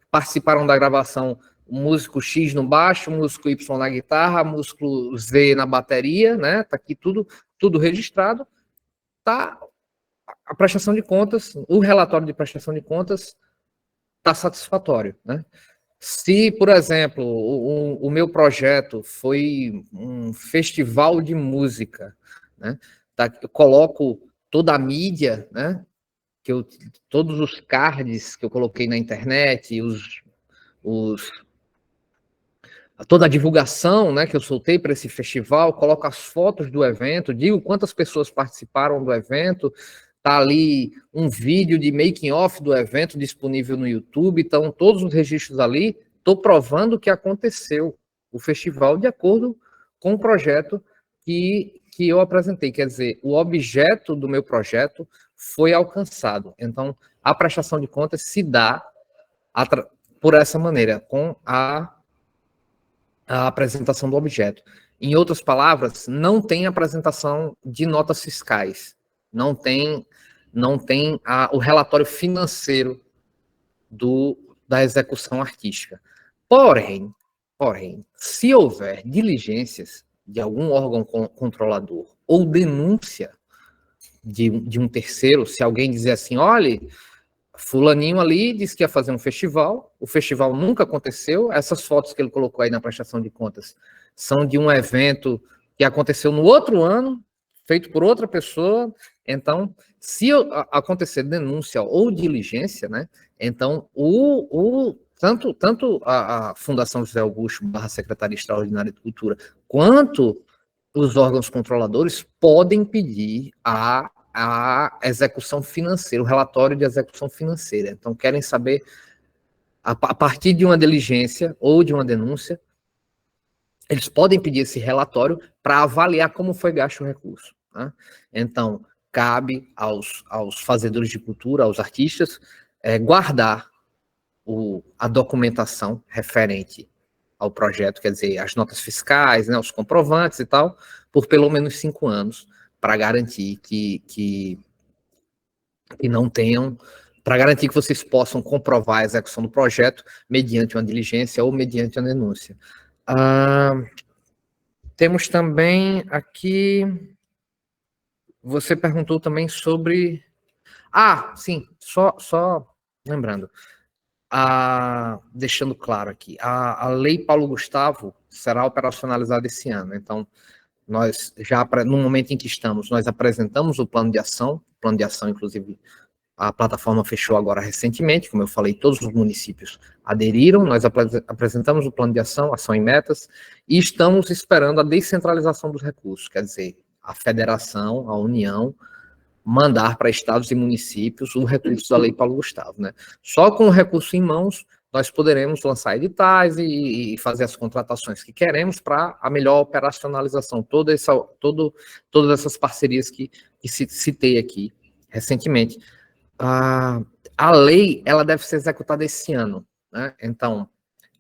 Speaker 1: participaram da gravação o músico X no baixo, o músico Y na guitarra, o músico Z na bateria, né? Está aqui tudo registrado. Tá a prestação de contas, o relatório de prestação de contas está satisfatório, né? Se, por exemplo, o meu projeto foi um festival de música, né? Eu coloco toda a mídia, né? Todos os cards que eu coloquei na internet, toda a divulgação, né, que eu soltei para esse festival, coloco as fotos do evento, digo quantas pessoas participaram do evento, tá ali um vídeo de making off do evento disponível no YouTube, estão todos os registros ali, estou provando que aconteceu o festival de acordo com o projeto que eu apresentei, quer dizer, o objeto do meu projeto foi alcançado. Então, a prestação de contas se dá por essa maneira, com a apresentação do objeto. Em outras palavras, não tem apresentação de notas fiscais, não tem o relatório financeiro da execução artística. Porém, se houver diligências de algum órgão controlador ou denúncia de um terceiro, se alguém dizer assim, olha, fulaninho ali disse que ia fazer um festival, o festival nunca aconteceu, essas fotos que ele colocou aí na prestação de contas são de um evento que aconteceu no outro ano, feito por outra pessoa, então, se acontecer denúncia ou diligência, né, então, tanto a Fundação José Augusto / Secretaria Extraordinária de Cultura, quanto os órgãos controladores podem pedir a execução financeira, o relatório de execução financeira. Então, querem saber, a partir de uma diligência ou de uma denúncia, eles podem pedir esse relatório para avaliar como foi gasto o recurso. Né? Então, cabe aos fazedores de cultura, aos artistas, guardar a documentação referente ao projeto, quer dizer, as notas fiscais, né, os comprovantes e tal, por pelo menos 5 anos, para garantir que não tenham, para garantir que vocês possam comprovar a execução do projeto mediante uma diligência ou mediante uma denúncia. Temos também aqui, você perguntou também sobre... sim, só lembrando, deixando claro aqui, a Lei Paulo Gustavo será operacionalizada esse ano, então, nós já, no momento em que estamos, nós apresentamos o plano de ação, inclusive, a plataforma fechou agora recentemente, como eu falei, todos os municípios aderiram, nós apresentamos o plano de ação e metas, e estamos esperando a descentralização dos recursos, quer dizer, a federação, a União, mandar para estados e municípios o recurso da Lei Paulo Gustavo, né? Só com o recurso em mãos, nós poderemos lançar editais e fazer as contratações que queremos para a melhor operacionalização, todas essas parcerias que citei aqui recentemente. A lei, ela deve ser executada esse ano, né? Então,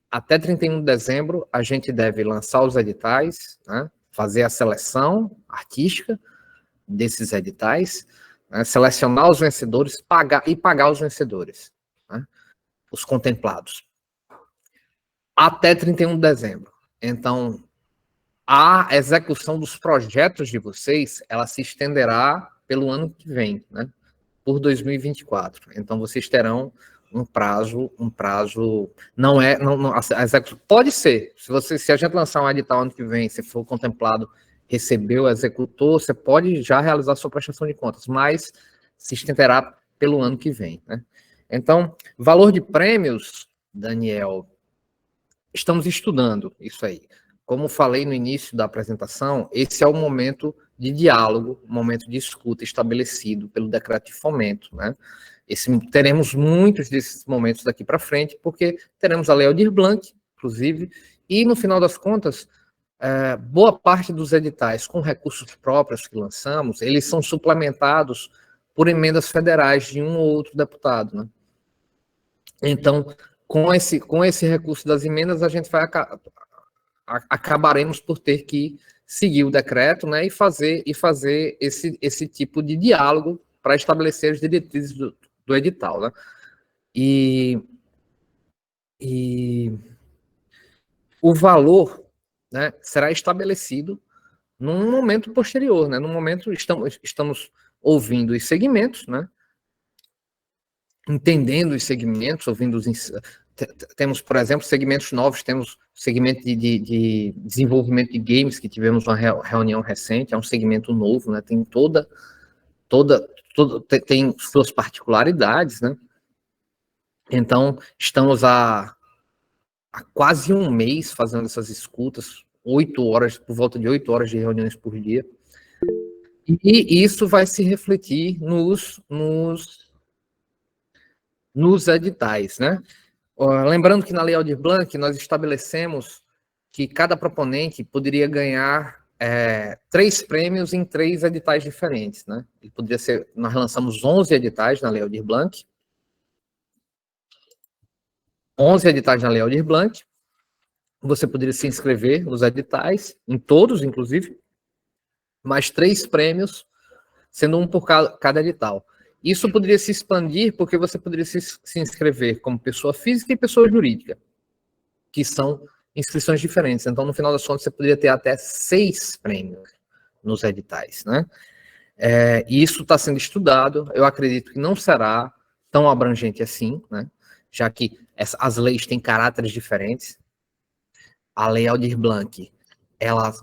Speaker 1: até 31 de dezembro, a gente deve lançar os editais, né? Fazer a seleção artística desses editais, né? Selecionar os vencedores, pagar os vencedores, né? Os contemplados, até 31 de dezembro. Então, a execução dos projetos de vocês, ela se estenderá pelo ano que vem, né? Por 2024. Então, vocês terão um prazo, não, a execução, pode ser, se a gente lançar um edital ano que vem, se for contemplado, recebeu, executou, você pode já realizar sua prestação de contas, mas se estenderá pelo ano que vem, né? Então, valor de prêmios, Daniel, estamos estudando isso aí. Como falei no início da apresentação, esse é o momento de diálogo, momento de escuta estabelecido pelo decreto de fomento, né? Teremos muitos desses momentos daqui para frente, porque teremos a Lei Aldir Blanc, inclusive, e no final das contas, boa parte dos editais com recursos próprios que lançamos, eles são suplementados por emendas federais de um ou outro deputado, né? Então, com esse recurso das emendas, a gente acabaremos por ter que seguir o decreto, né, e fazer esse tipo de diálogo para estabelecer as diretrizes do edital, né? E o valor, né, será estabelecido num momento posterior, né? No momento estamos ouvindo os segmentos, né? Entendendo os segmentos, temos, por exemplo, segmentos novos, temos segmento de desenvolvimento de games, que tivemos uma reunião recente, é um segmento novo, né? Tem tem suas particularidades, né? Então, estamos há quase um mês fazendo essas escutas, 8 horas, por volta de 8 horas de reuniões por dia. E isso vai se refletir nos editais, né? Lembrando que na Lei Aldir Blanc nós estabelecemos que cada proponente poderia ganhar 3 prêmios em 3 editais diferentes, né? E poderia ser, nós lançamos 11 editais na Lei Aldir Blanc, 11 editais na Lei Aldir Blanc. Você poderia se inscrever nos editais, em todos, inclusive, mais 3 prêmios, sendo um por cada edital. Isso poderia se expandir porque você poderia se inscrever como pessoa física e pessoa jurídica, que são inscrições diferentes. Então, no final das contas, você poderia ter até 6 prêmios nos editais, né? E isso está sendo estudado. Eu acredito que não será tão abrangente assim, né? Já que as leis têm caráteres diferentes. A Lei Aldir Blanc, ela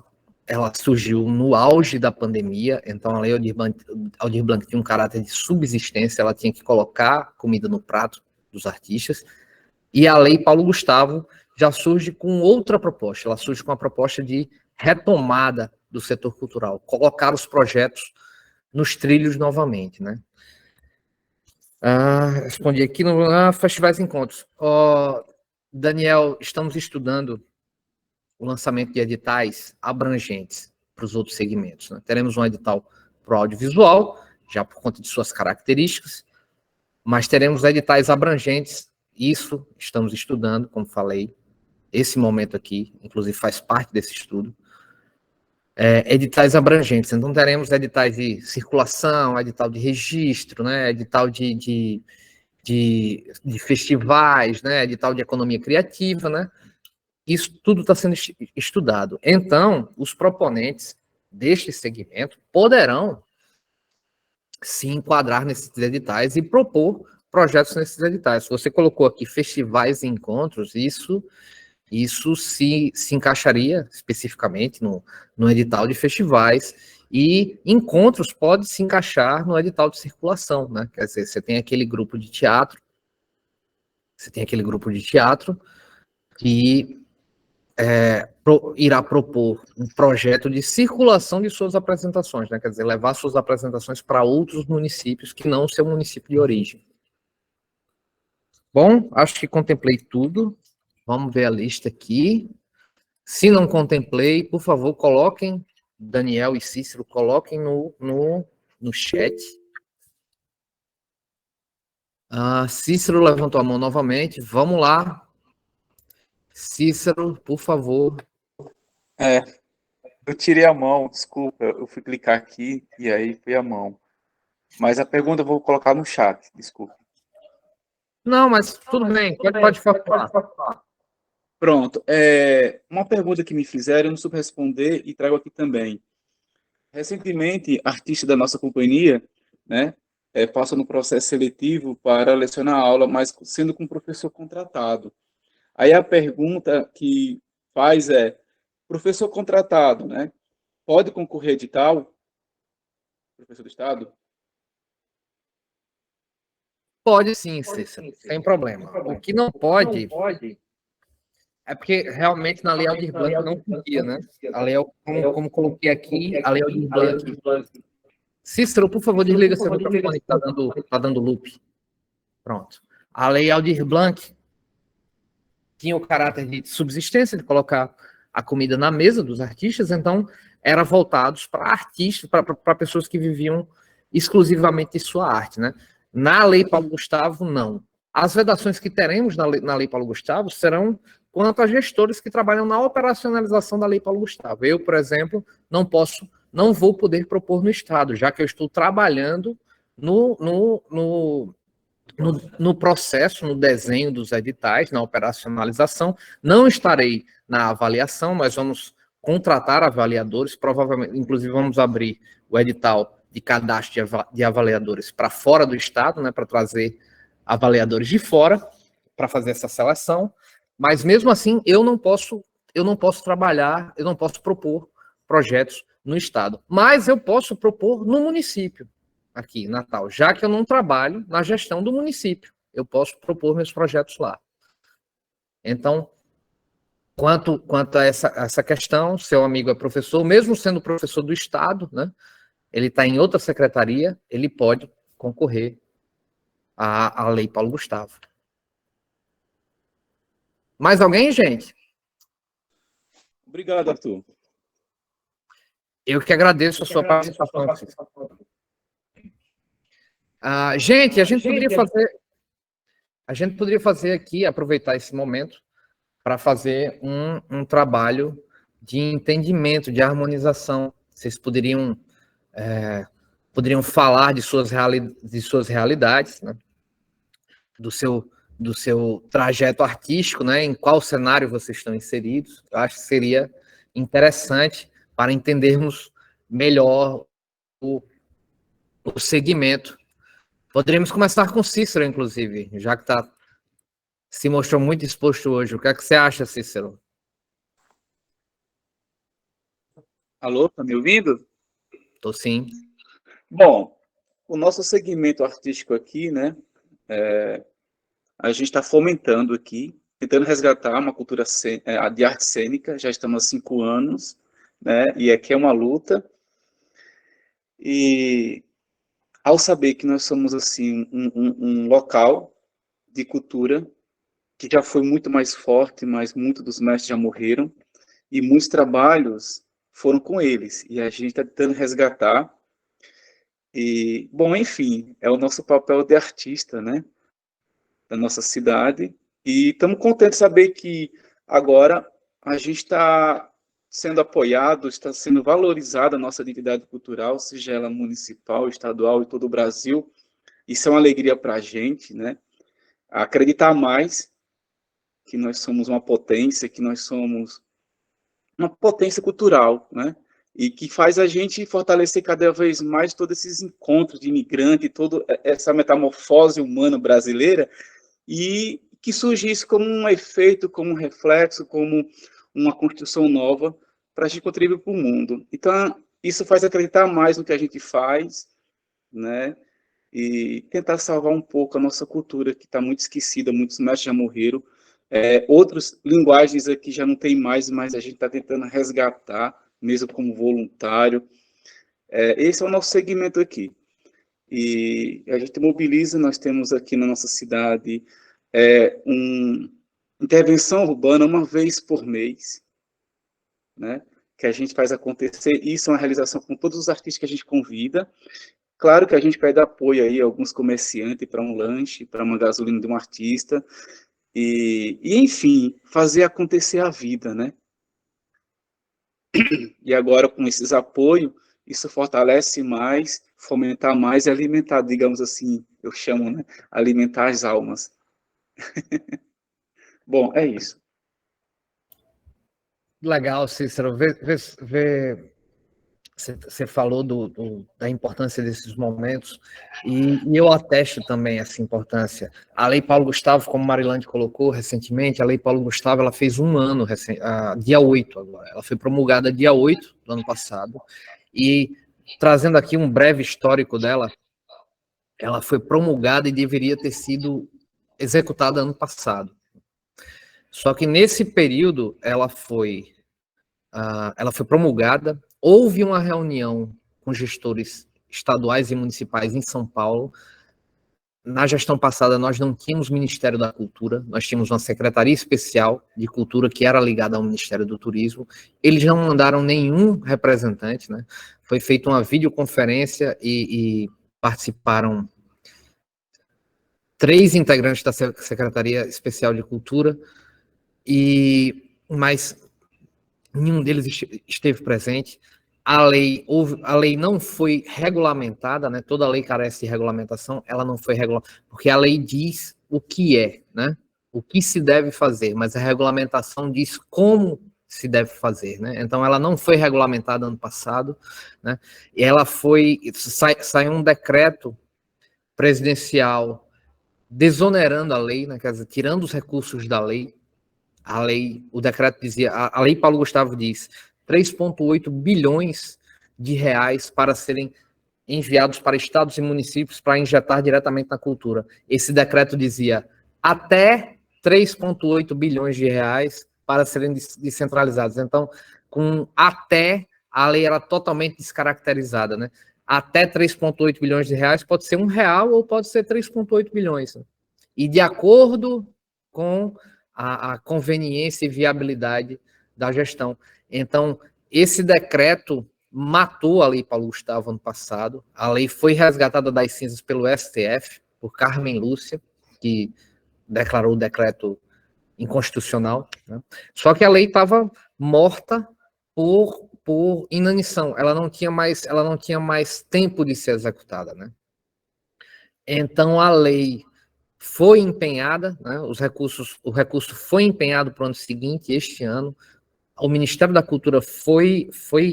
Speaker 1: surgiu no auge da pandemia, então a Lei Aldir Blanc tinha um caráter de subsistência, ela tinha que colocar comida no prato dos artistas, e a Lei Paulo Gustavo já surge com outra proposta, ela surge com a proposta de retomada do setor cultural, colocar os projetos nos trilhos novamente, né? Respondi aqui no festivais e encontros. Daniel, estamos estudando o lançamento de editais abrangentes para os outros segmentos, né? Teremos um edital para o audiovisual, já por conta de suas características, mas teremos editais abrangentes, isso estamos estudando, como falei, esse momento aqui, inclusive faz parte desse estudo, editais abrangentes. Então teremos editais de circulação, edital de registro, né? Edital de festivais, né? Edital de economia criativa, né? Isso tudo está sendo estudado. Então, os proponentes deste segmento poderão se enquadrar nesses editais e propor projetos nesses editais. Se você colocou aqui festivais e encontros, isso se encaixaria especificamente no edital de festivais, e encontros pode se encaixar no edital de circulação, né? Quer dizer, você tem aquele grupo de teatro que irá propor um projeto de circulação de suas apresentações, né? Quer dizer, levar suas apresentações para outros municípios que não o seu município de origem. Bom, acho que contemplei tudo. Vamos ver a lista aqui. Se não contemplei, por favor, coloquem, Daniel e Cícero, coloquem no chat. Cícero levantou a mão novamente. Vamos lá. Cícero, por favor.
Speaker 7: Eu tirei a mão, desculpa, eu fui clicar aqui e aí foi a mão. Mas a pergunta eu vou colocar no chat, desculpa.
Speaker 1: Não, mas tudo bem, pode falar.
Speaker 7: Pronto, uma pergunta que me fizeram, eu não soube responder e trago aqui também. Recentemente, artista da nossa companhia, né, passa no processo seletivo para lecionar aula, mas sendo com professor contratado. Aí a pergunta que faz professor contratado, né, pode concorrer edital? Professor do Estado?
Speaker 1: Pode sim, Cícero, sem problema. O que não pode é porque realmente na Lei Aldir Blanc não podia, né? A lei, como coloquei aqui, a Lei Aldir Blanc. Cícero, por favor, desliga seu microfone que tá dando loop. Pronto. A Lei Aldir Blanc tinha o caráter de subsistência, de colocar a comida na mesa dos artistas, então era voltados para artistas, para pessoas que viviam exclusivamente de sua arte, né? Na Lei Paulo Gustavo, não. As vedações que teremos na Lei Paulo Gustavo serão quanto a gestores que trabalham na operacionalização da Lei Paulo Gustavo. Eu, por exemplo, não vou poder propor no Estado, já que eu estou trabalhando no processo, no desenho dos editais, na operacionalização. Não estarei na avaliação, nós vamos contratar avaliadores, provavelmente, inclusive vamos abrir o edital de cadastro de avaliadores para fora do Estado, né, para trazer avaliadores de fora, para fazer essa seleção, mas mesmo assim eu não posso trabalhar, eu não posso propor projetos no estado, mas eu posso propor no município, aqui em Natal, já que eu não trabalho na gestão do município, eu posso propor meus projetos lá. Então, quanto a essa questão, seu amigo é professor, mesmo sendo professor do estado, né, ele está em outra secretaria, ele pode concorrer à Lei Paulo Gustavo. Mais alguém, gente?
Speaker 7: Obrigado, Arthur.
Speaker 1: Eu que agradeço a sua participação. Gente, a gente poderia fazer aqui, aproveitar esse momento, para fazer um trabalho de entendimento, de harmonização. Vocês poderiam falar de suas realidades, né? do seu trajeto artístico, né? Em qual cenário vocês estão inseridos. Eu acho que seria interessante para entendermos melhor o segmento. Poderíamos começar com Cícero, inclusive, já que se mostrou muito exposto hoje. O que é que você acha, Cícero?
Speaker 7: Alô, tá me ouvindo?
Speaker 1: Tô sim.
Speaker 7: Bom, o nosso segmento artístico aqui, né, a gente está fomentando aqui, tentando resgatar uma cultura de arte cênica, já estamos há 5 anos, né, e aqui é uma luta, e ao saber que nós somos, assim, um local de cultura que já foi muito mais forte, mas muitos dos mestres já morreram, e muitos trabalhos foram com eles, e a gente está tentando resgatar. E, bom, enfim, é o nosso papel de artista, né, da nossa cidade, e estamos contentes de saber que agora a gente está sendo apoiado, está sendo valorizada a nossa identidade cultural, seja ela municipal, estadual e todo o Brasil. Isso é uma alegria para a gente, né, acreditar mais que nós somos uma potência, que nós somos uma potência cultural, né? E que faz a gente fortalecer cada vez mais todos esses encontros de imigrante, toda essa metamorfose humana brasileira, e que surge isso como um efeito, como um reflexo, como uma construção nova para a gente contribuir para o mundo. Então, isso faz acreditar mais no que a gente faz, né? E tentar salvar um pouco a nossa cultura, que está muito esquecida, muitos mestres já morreram, outras linguagens aqui já não tem mais, mas a gente está tentando resgatar, mesmo como voluntário. Esse é o nosso segmento aqui. E a gente mobiliza, nós temos aqui na nossa cidade uma intervenção urbana uma vez por mês, né, que a gente faz acontecer. Isso é uma realização com todos os artistas que a gente convida. Claro que a gente pede apoio aí a alguns comerciantes para um lanche, para uma gasolina de um artista, e enfim, fazer acontecer a vida, né? E agora, com esses apoios, isso fortalece mais, fomentar mais e alimentar, digamos assim, eu chamo, né? Alimentar as almas. Bom, é isso.
Speaker 1: Legal, Cícero. Você falou da importância desses momentos, e eu atesto também essa importância. A Lei Paulo Gustavo, como Marilande colocou recentemente, a Lei Paulo Gustavo ela fez 1 ano, dia 8 agora. Ela foi promulgada dia 8 do ano passado, e trazendo aqui um breve histórico dela, ela foi promulgada e deveria ter sido executada ano passado. Só que nesse período ela foi promulgada. Houve uma reunião com gestores estaduais e municipais em São Paulo. Na gestão passada, nós não tínhamos Ministério da Cultura, nós tínhamos uma Secretaria Especial de Cultura que era ligada ao Ministério do Turismo. Eles não mandaram nenhum representante, né? Foi feita uma videoconferência e participaram 3 integrantes da Secretaria Especial de Cultura, mas nenhum deles esteve presente. A lei não foi regulamentada, né? Toda lei carece de regulamentação, ela não foi regulamentada, porque a lei diz o que é, né? O que se deve fazer, mas a regulamentação diz como se deve fazer, né? Então, ela não foi regulamentada ano passado, né? E ela saiu um decreto presidencial desonerando a lei, né, quer dizer, tirando os recursos da lei. A lei, o decreto dizia, a lei Paulo Gustavo diz, 3,8 bilhões de reais para serem enviados para estados e municípios para injetar diretamente na cultura. Esse decreto dizia até 3,8 bilhões de reais para serem descentralizados. Então, com até, a lei era totalmente descaracterizada, né? Até 3,8 bilhões de reais pode ser R$ 1 ou pode ser 3,8 bilhões. Né? E de acordo com a conveniência e viabilidade da gestão. Então, esse decreto matou a Lei Paulo Gustavo ano passado. A lei foi resgatada das cinzas pelo STF, por Carmen Lúcia, que declarou o decreto inconstitucional. Né? Só que a lei estava morta por inanição. Ela não tinha mais tempo de ser executada. Né? Então, a lei foi empenhada, né? O recurso foi empenhado para o ano seguinte, este ano. O Ministério da Cultura foi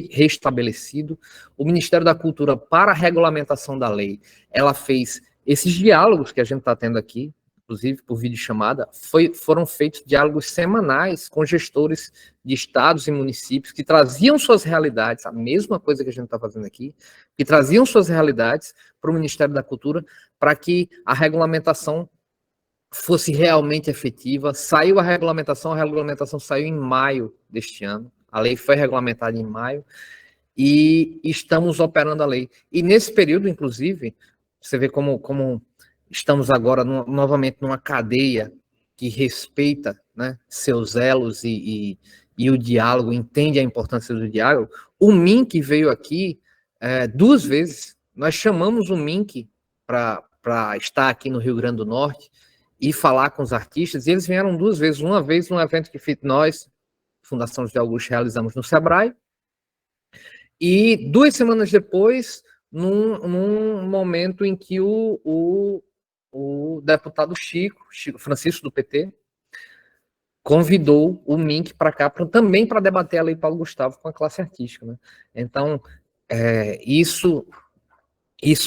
Speaker 1: restabelecido. O Ministério da Cultura, para a regulamentação da lei, ela fez esses diálogos que a gente está tendo aqui, inclusive por videochamada, foram feitos diálogos semanais com gestores de estados e municípios que traziam suas realidades, a mesma coisa que a gente está fazendo aqui, que traziam suas realidades para o Ministério da Cultura, para que a regulamentação fosse realmente efetiva. Saiu a regulamentação saiu em maio deste ano, a lei foi regulamentada em maio, e estamos operando a lei. E nesse período, inclusive, você vê como estamos agora novamente numa cadeia que respeita, né, seus elos e o diálogo, entende a importância do diálogo. O MINC veio aqui 2 vezes, nós chamamos o MINC para estar aqui no Rio Grande do Norte, e falar com os artistas, e eles vieram 2 vezes, uma vez num evento que nós, Fundação José Augusto, realizamos no Sebrae, e 2 semanas depois, num momento em que o deputado Chico Francisco do PT, convidou o MINC para cá, também para debater a Lei Paulo Gustavo com a classe artística. Né? Então, isso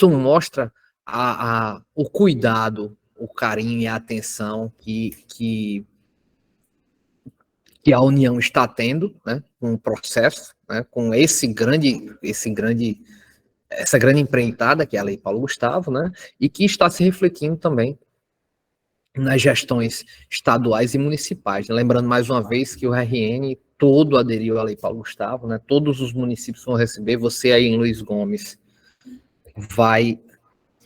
Speaker 1: mostra o cuidado, o carinho e a atenção que a União está tendo, né, com o processo, né, com essa grande empreitada que é a Lei Paulo Gustavo, né, e que está se refletindo também nas gestões estaduais e municipais. Lembrando mais uma vez que o RN todo aderiu à Lei Paulo Gustavo, né, todos os municípios vão receber. Você aí em Luiz Gomes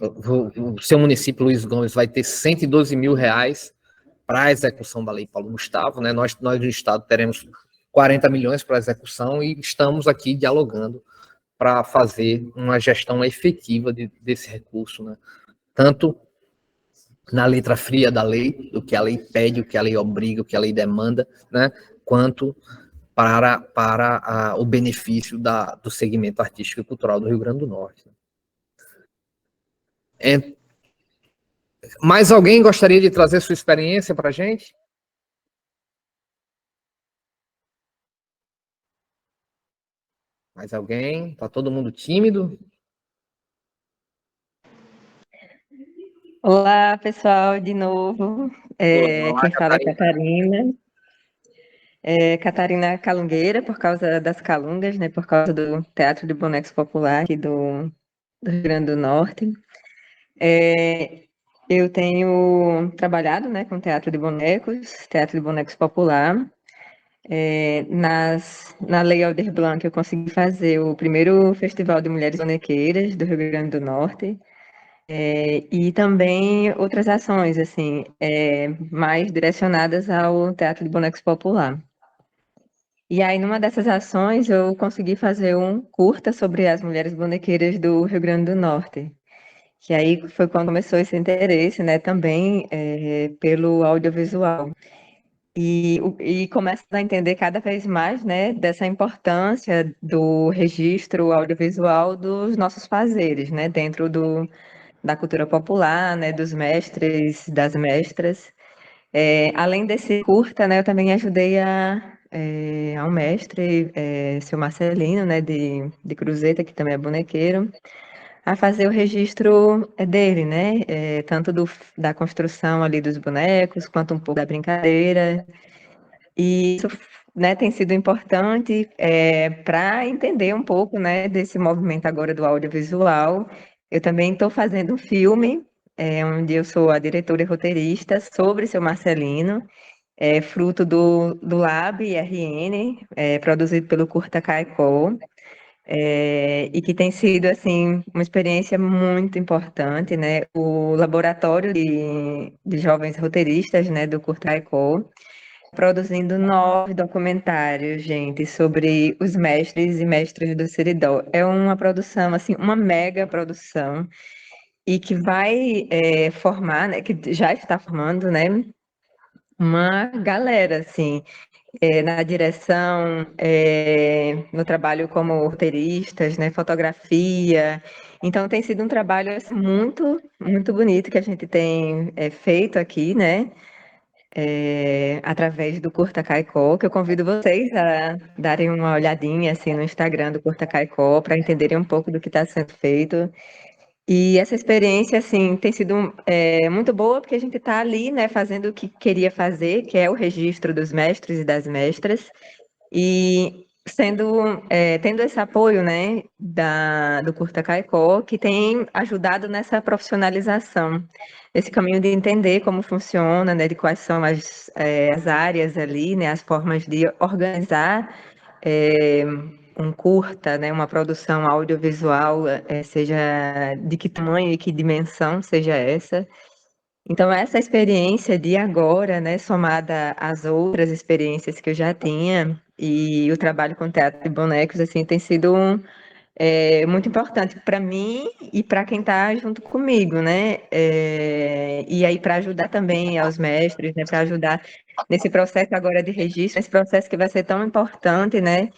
Speaker 1: o seu município, Luiz Gomes, vai ter R$112 mil para a execução da Lei Paulo Gustavo, né? Nós no Estado teremos 40 milhões para a execução e estamos aqui dialogando para fazer uma gestão efetiva desse recurso, né? Tanto na letra fria da lei, do que a lei pede, o que a lei obriga, o que a lei demanda, né? Quanto para o benefício do segmento artístico e cultural do Rio Grande do Norte. Mais alguém gostaria de trazer sua experiência para a gente? Mais alguém? Está todo mundo tímido?
Speaker 6: Olá, pessoal, de novo.
Speaker 1: Olá,
Speaker 6: Quem fala é
Speaker 1: Catarina.
Speaker 6: Catarina Calungueira, por causa das Calungas, né, por causa do Teatro de Bonecos Popular aqui do Rio Grande do Norte. Eu tenho trabalhado, né, com teatro de bonecos popular. Na Lei Aldir Blanc, eu consegui fazer o primeiro Festival de Mulheres Bonequeiras do Rio Grande do Norte. E também outras ações, assim, mais direcionadas ao teatro de bonecos popular. E aí, numa dessas ações, eu consegui fazer um curta sobre as mulheres bonequeiras do Rio Grande do Norte. Que aí foi quando começou esse interesse, né, também pelo audiovisual. E começa a entender cada vez mais, né, dessa importância do registro audiovisual dos nossos fazeres, né, dentro da cultura popular, né, dos mestres, das mestras. Além desse curta, né, eu também ajudei ao mestre, seu Marcelino, né, de Cruzeta, que também é bonequeiro, a fazer o registro dele, né? Tanto da construção ali dos bonecos, quanto um pouco da brincadeira. E isso, né, tem sido importante para entender um pouco, né, desse movimento agora do audiovisual. Eu também estou fazendo um filme, onde eu sou a diretora e roteirista, sobre seu Marcelino, fruto do Lab RN, produzido pelo Curta Caicó, e que tem sido, assim, uma experiência muito importante, né? O laboratório de jovens roteiristas, né, do Curta Caicó, produzindo 9 documentários, gente, sobre os mestres e mestras do Seridó. É uma produção, assim, uma mega produção, e que vai formar, né, que já está formando, né, uma galera, assim, na direção, no trabalho como roteiristas, né, fotografia. Então, tem sido um trabalho assim, muito, muito bonito que a gente tem feito aqui, né, através do Curta Caicó, que eu convido vocês a darem uma olhadinha assim no Instagram do Curta Caicó para entenderem um pouco do que está sendo feito. E essa experiência, assim, tem sido muito boa, porque a gente está ali, né, fazendo o que queria fazer, que é o registro dos mestres e das mestras, e tendo esse apoio, né, do Curta Caicó, que tem ajudado nessa profissionalização, esse caminho de entender como funciona, né, de quais são as áreas ali, né, as formas de organizar é, um curta, né, uma produção audiovisual, seja de que tamanho e que dimensão seja essa. Então, essa experiência de agora, né, somada às outras experiências que eu já tinha, e o trabalho com teatro de bonecos, assim, tem sido muito importante para mim e para quem está junto comigo, né? E aí para ajudar também aos mestres, né? Para ajudar nesse processo agora de registro, esse processo que vai ser tão importante, né?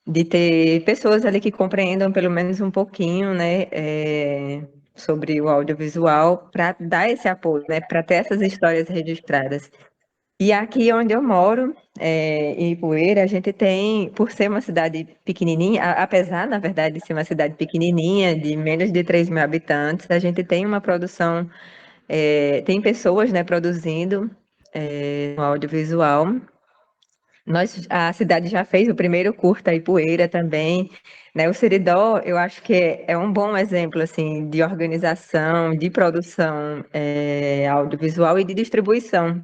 Speaker 6: De ter pessoas ali que compreendam pelo menos um pouquinho, né? Sobre o audiovisual, para dar esse apoio, né? Para ter essas histórias registradas. E aqui onde eu moro, em Ipueira, a gente tem, por ser uma cidade pequenininha, apesar, na verdade, de ser uma cidade pequenininha, de menos de 3 mil habitantes, a gente tem uma produção, tem pessoas, né, produzindo no audiovisual. A cidade já fez o primeiro curta Ipueira também, né? O Seridó, eu acho que é um bom exemplo, assim, de organização, de produção audiovisual e de distribuição.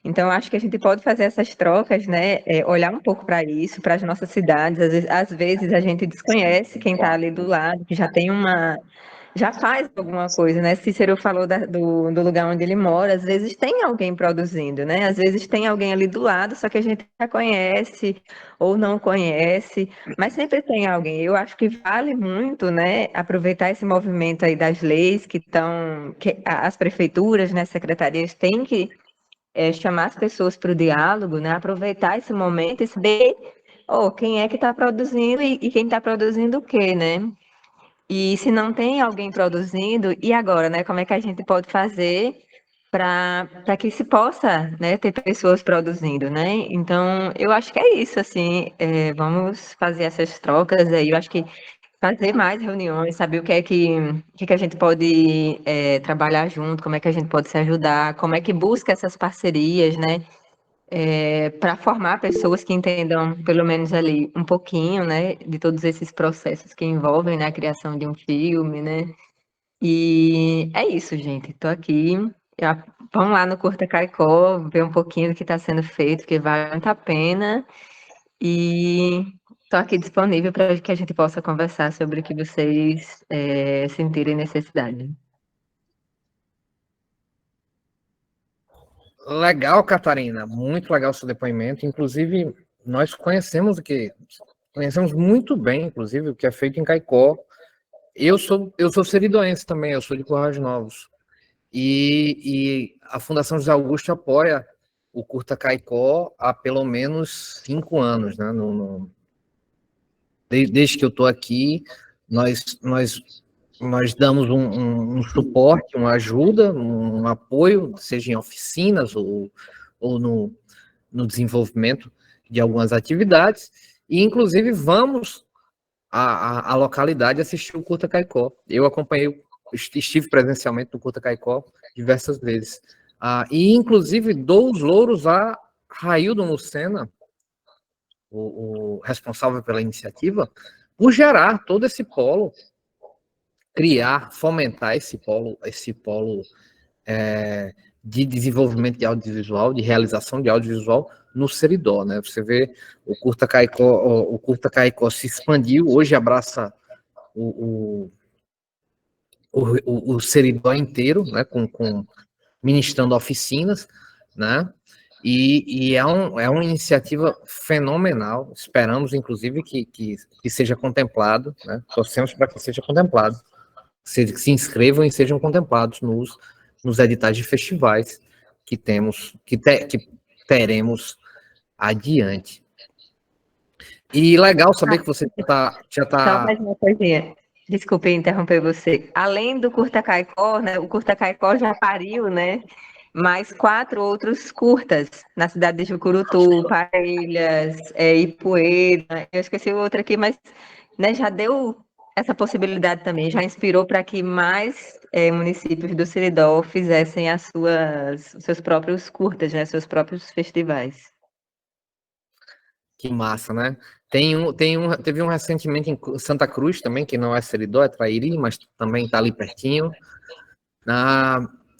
Speaker 6: Então, acho que a gente pode fazer essas trocas, né? Olhar um pouco para isso, para as nossas cidades. Às vezes a gente desconhece quem está ali do lado, que já faz alguma coisa, né? Cícero falou do lugar onde ele mora, às vezes tem alguém produzindo, né? Às vezes tem alguém ali do lado, só que a gente já conhece ou não conhece, mas sempre tem alguém. Eu acho que vale muito, né? Aproveitar esse movimento aí das leis que as prefeituras, né? Secretarias têm que chamar as pessoas para o diálogo, né? Aproveitar esse momento e saber quem é que está produzindo e quem está produzindo o quê, né? E se não tem alguém produzindo, e agora, né? Como é que a gente pode fazer para que se possa, né, ter pessoas produzindo, né? Então, eu acho que é isso, assim, vamos fazer essas trocas aí, eu acho que fazer mais reuniões, saber o que a gente pode trabalhar junto, como é que a gente pode se ajudar, como é que busca essas parcerias, né? Para formar pessoas que entendam, pelo menos ali, um pouquinho, né? De todos esses processos que envolvem, né, a criação de um filme, né? E é isso, gente. Estou aqui. Vamos lá no Curta Caicó, ver um pouquinho do que está sendo feito, que vale muito a pena. E estou aqui disponível para que a gente possa conversar sobre o que vocês sentirem necessidade.
Speaker 1: Legal, Catarina. Muito legal o seu depoimento. Inclusive, nós conhecemos muito bem, inclusive, o que é feito em Caicó. Eu sou seridoense também, eu sou de Currais de Novos. E a Fundação José Augusto apoia o Curta Caicó há pelo menos 5 anos, né? Desde que eu estou aqui, nós damos um suporte, uma ajuda, um apoio, seja em oficinas ou no desenvolvimento de algumas atividades, e inclusive vamos a localidade assistir o Curta Caicó. Eu acompanhei, estive presencialmente no Curta Caicó diversas vezes. E, inclusive, dou os louros a Raildo Lucena, o responsável pela iniciativa, por gerar todo esse polo, criar, fomentar esse polo de desenvolvimento de audiovisual, de realização de audiovisual no Seridó, né? Você vê o Curta Caicó se expandiu, hoje abraça o Seridó inteiro, né? Com ministrando oficinas, né? E é uma iniciativa fenomenal. Esperamos, inclusive, que seja contemplado, né? Torcemos para que seja contemplado, que se inscrevam e sejam contemplados nos editais de festivais que teremos adiante. E legal saber que você já
Speaker 6: Só
Speaker 1: está...
Speaker 6: mais uma coisinha. Desculpe interromper você. Além do Curta Caicó, né, o Curta Caicó já pariu, né, mais 4 outros curtas na cidade de Jucurutu, Parelhas, Ipueira. Eu esqueci outra aqui, mas, né, já deu essa possibilidade também, já inspirou para que mais municípios do Seridó fizessem os seus próprios curtas, né, seus próprios festivais.
Speaker 1: Que massa, né? Teve um recentemente em Santa Cruz também, que não é Seridó, é Trairi, mas também está ali pertinho.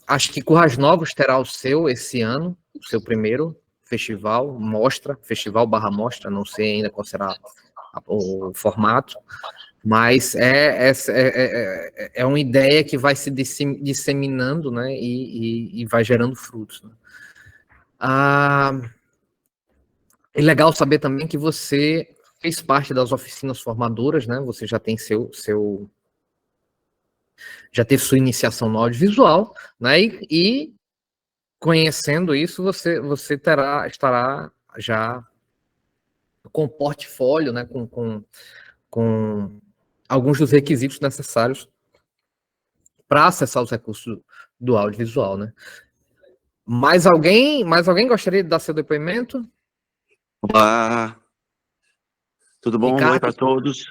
Speaker 1: Acho que Currais Novos terá o seu esse ano, o seu primeiro festival, festival/mostra, não sei ainda qual será o formato, mas é uma ideia que vai se disseminando, né, e vai gerando frutos, né? É legal saber também que você fez parte das oficinas formadoras, né? Você já tem já teve sua iniciação no audiovisual, né? E conhecendo isso, você estará já com portfólio, né? Com alguns dos requisitos necessários para acessar os recursos do audiovisual, né? Mais alguém gostaria de dar seu depoimento?
Speaker 8: Olá, tudo bom?
Speaker 1: Ricardo?
Speaker 8: Oi para todos.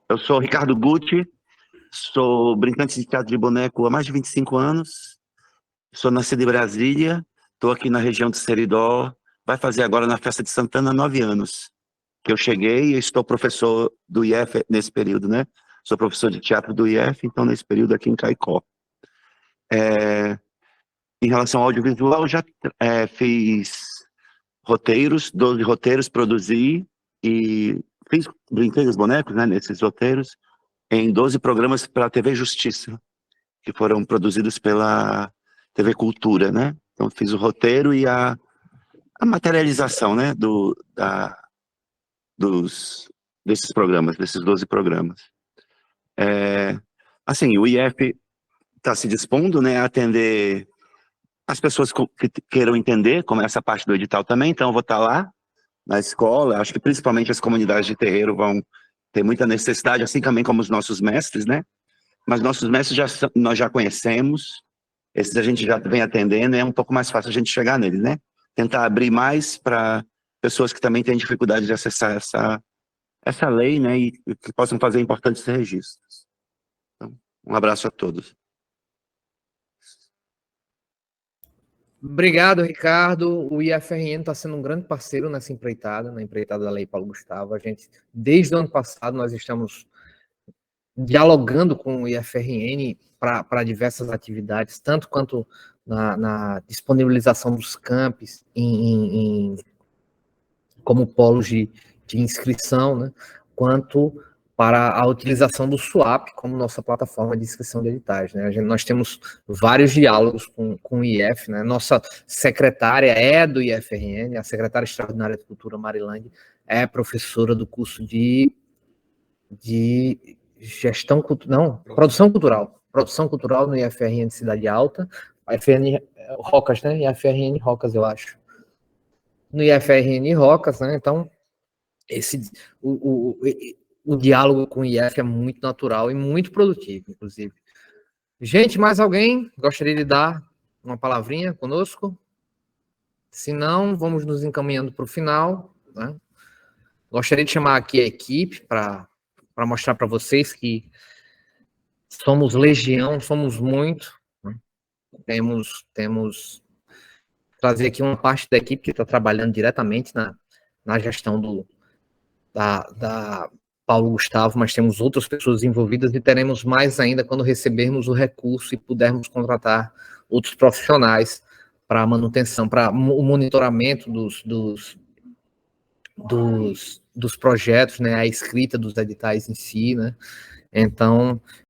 Speaker 8: Eu sou Ricardo Gucci, sou brincante de teatro de boneco há mais de 25 anos, sou nascido em Brasília, estou aqui na região de Seridó, vai fazer agora na Festa de Santana 9 anos que eu cheguei e estou professor do IF nesse período, né? Sou professor de teatro do IF, então nesse período aqui em Caicó. Em relação ao audiovisual, eu já fiz roteiros, 12 roteiros, produzi e fiz brinquedos dos bonecos, né, nesses roteiros, em 12 programas para a TV Justiça, que foram produzidos pela TV Cultura, né? Então fiz o roteiro e a materialização, né, desses programas, desses 12 programas. Assim, o IF está se dispondo, né, a atender as pessoas que queiram entender como é essa parte do edital também, então eu vou estar lá na escola, acho que principalmente as comunidades de terreiro vão ter muita necessidade, assim também como os nossos mestres, né? Mas nossos mestres nós já conhecemos, esses a gente já vem atendendo, é um pouco mais fácil a gente chegar neles, né? Tentar abrir mais para pessoas que também têm dificuldade de acessar essa lei, né? E que possam fazer importantes registros. Então, um abraço a todos.
Speaker 1: Obrigado, Ricardo. O IFRN está sendo um grande parceiro nessa empreitada, na empreitada da Lei Paulo Gustavo. A gente, desde o ano passado, nós estamos dialogando com o IFRN para diversas atividades, tanto quanto na disponibilização dos campos como polos de inscrição, né, quanto para a utilização do SWAP como nossa plataforma de inscrição de editais, né? Nós temos vários diálogos com o IF, né? Nossa secretária é do IFRN, a secretária extraordinária de Cultura, Marilande, é professora do curso de produção cultural no IFRN de Cidade Alta, IFRN Rocas, né? IFRN Rocas, eu acho. No IFRN Rocas, né? Então, o diálogo com o IF é muito natural e muito produtivo, inclusive. Gente, mais alguém gostaria de dar uma palavrinha conosco? Se não, vamos nos encaminhando para o final, né? Gostaria de chamar aqui a equipe para mostrar para vocês que somos legião, somos muito, né? Temos trazer aqui uma parte da equipe que está trabalhando diretamente na gestão da Paulo Gustavo, mas temos outras pessoas envolvidas e teremos mais ainda quando recebermos o recurso e pudermos contratar outros profissionais para a manutenção, para o monitoramento dos projetos, né, a escrita dos editais em si, né. Então,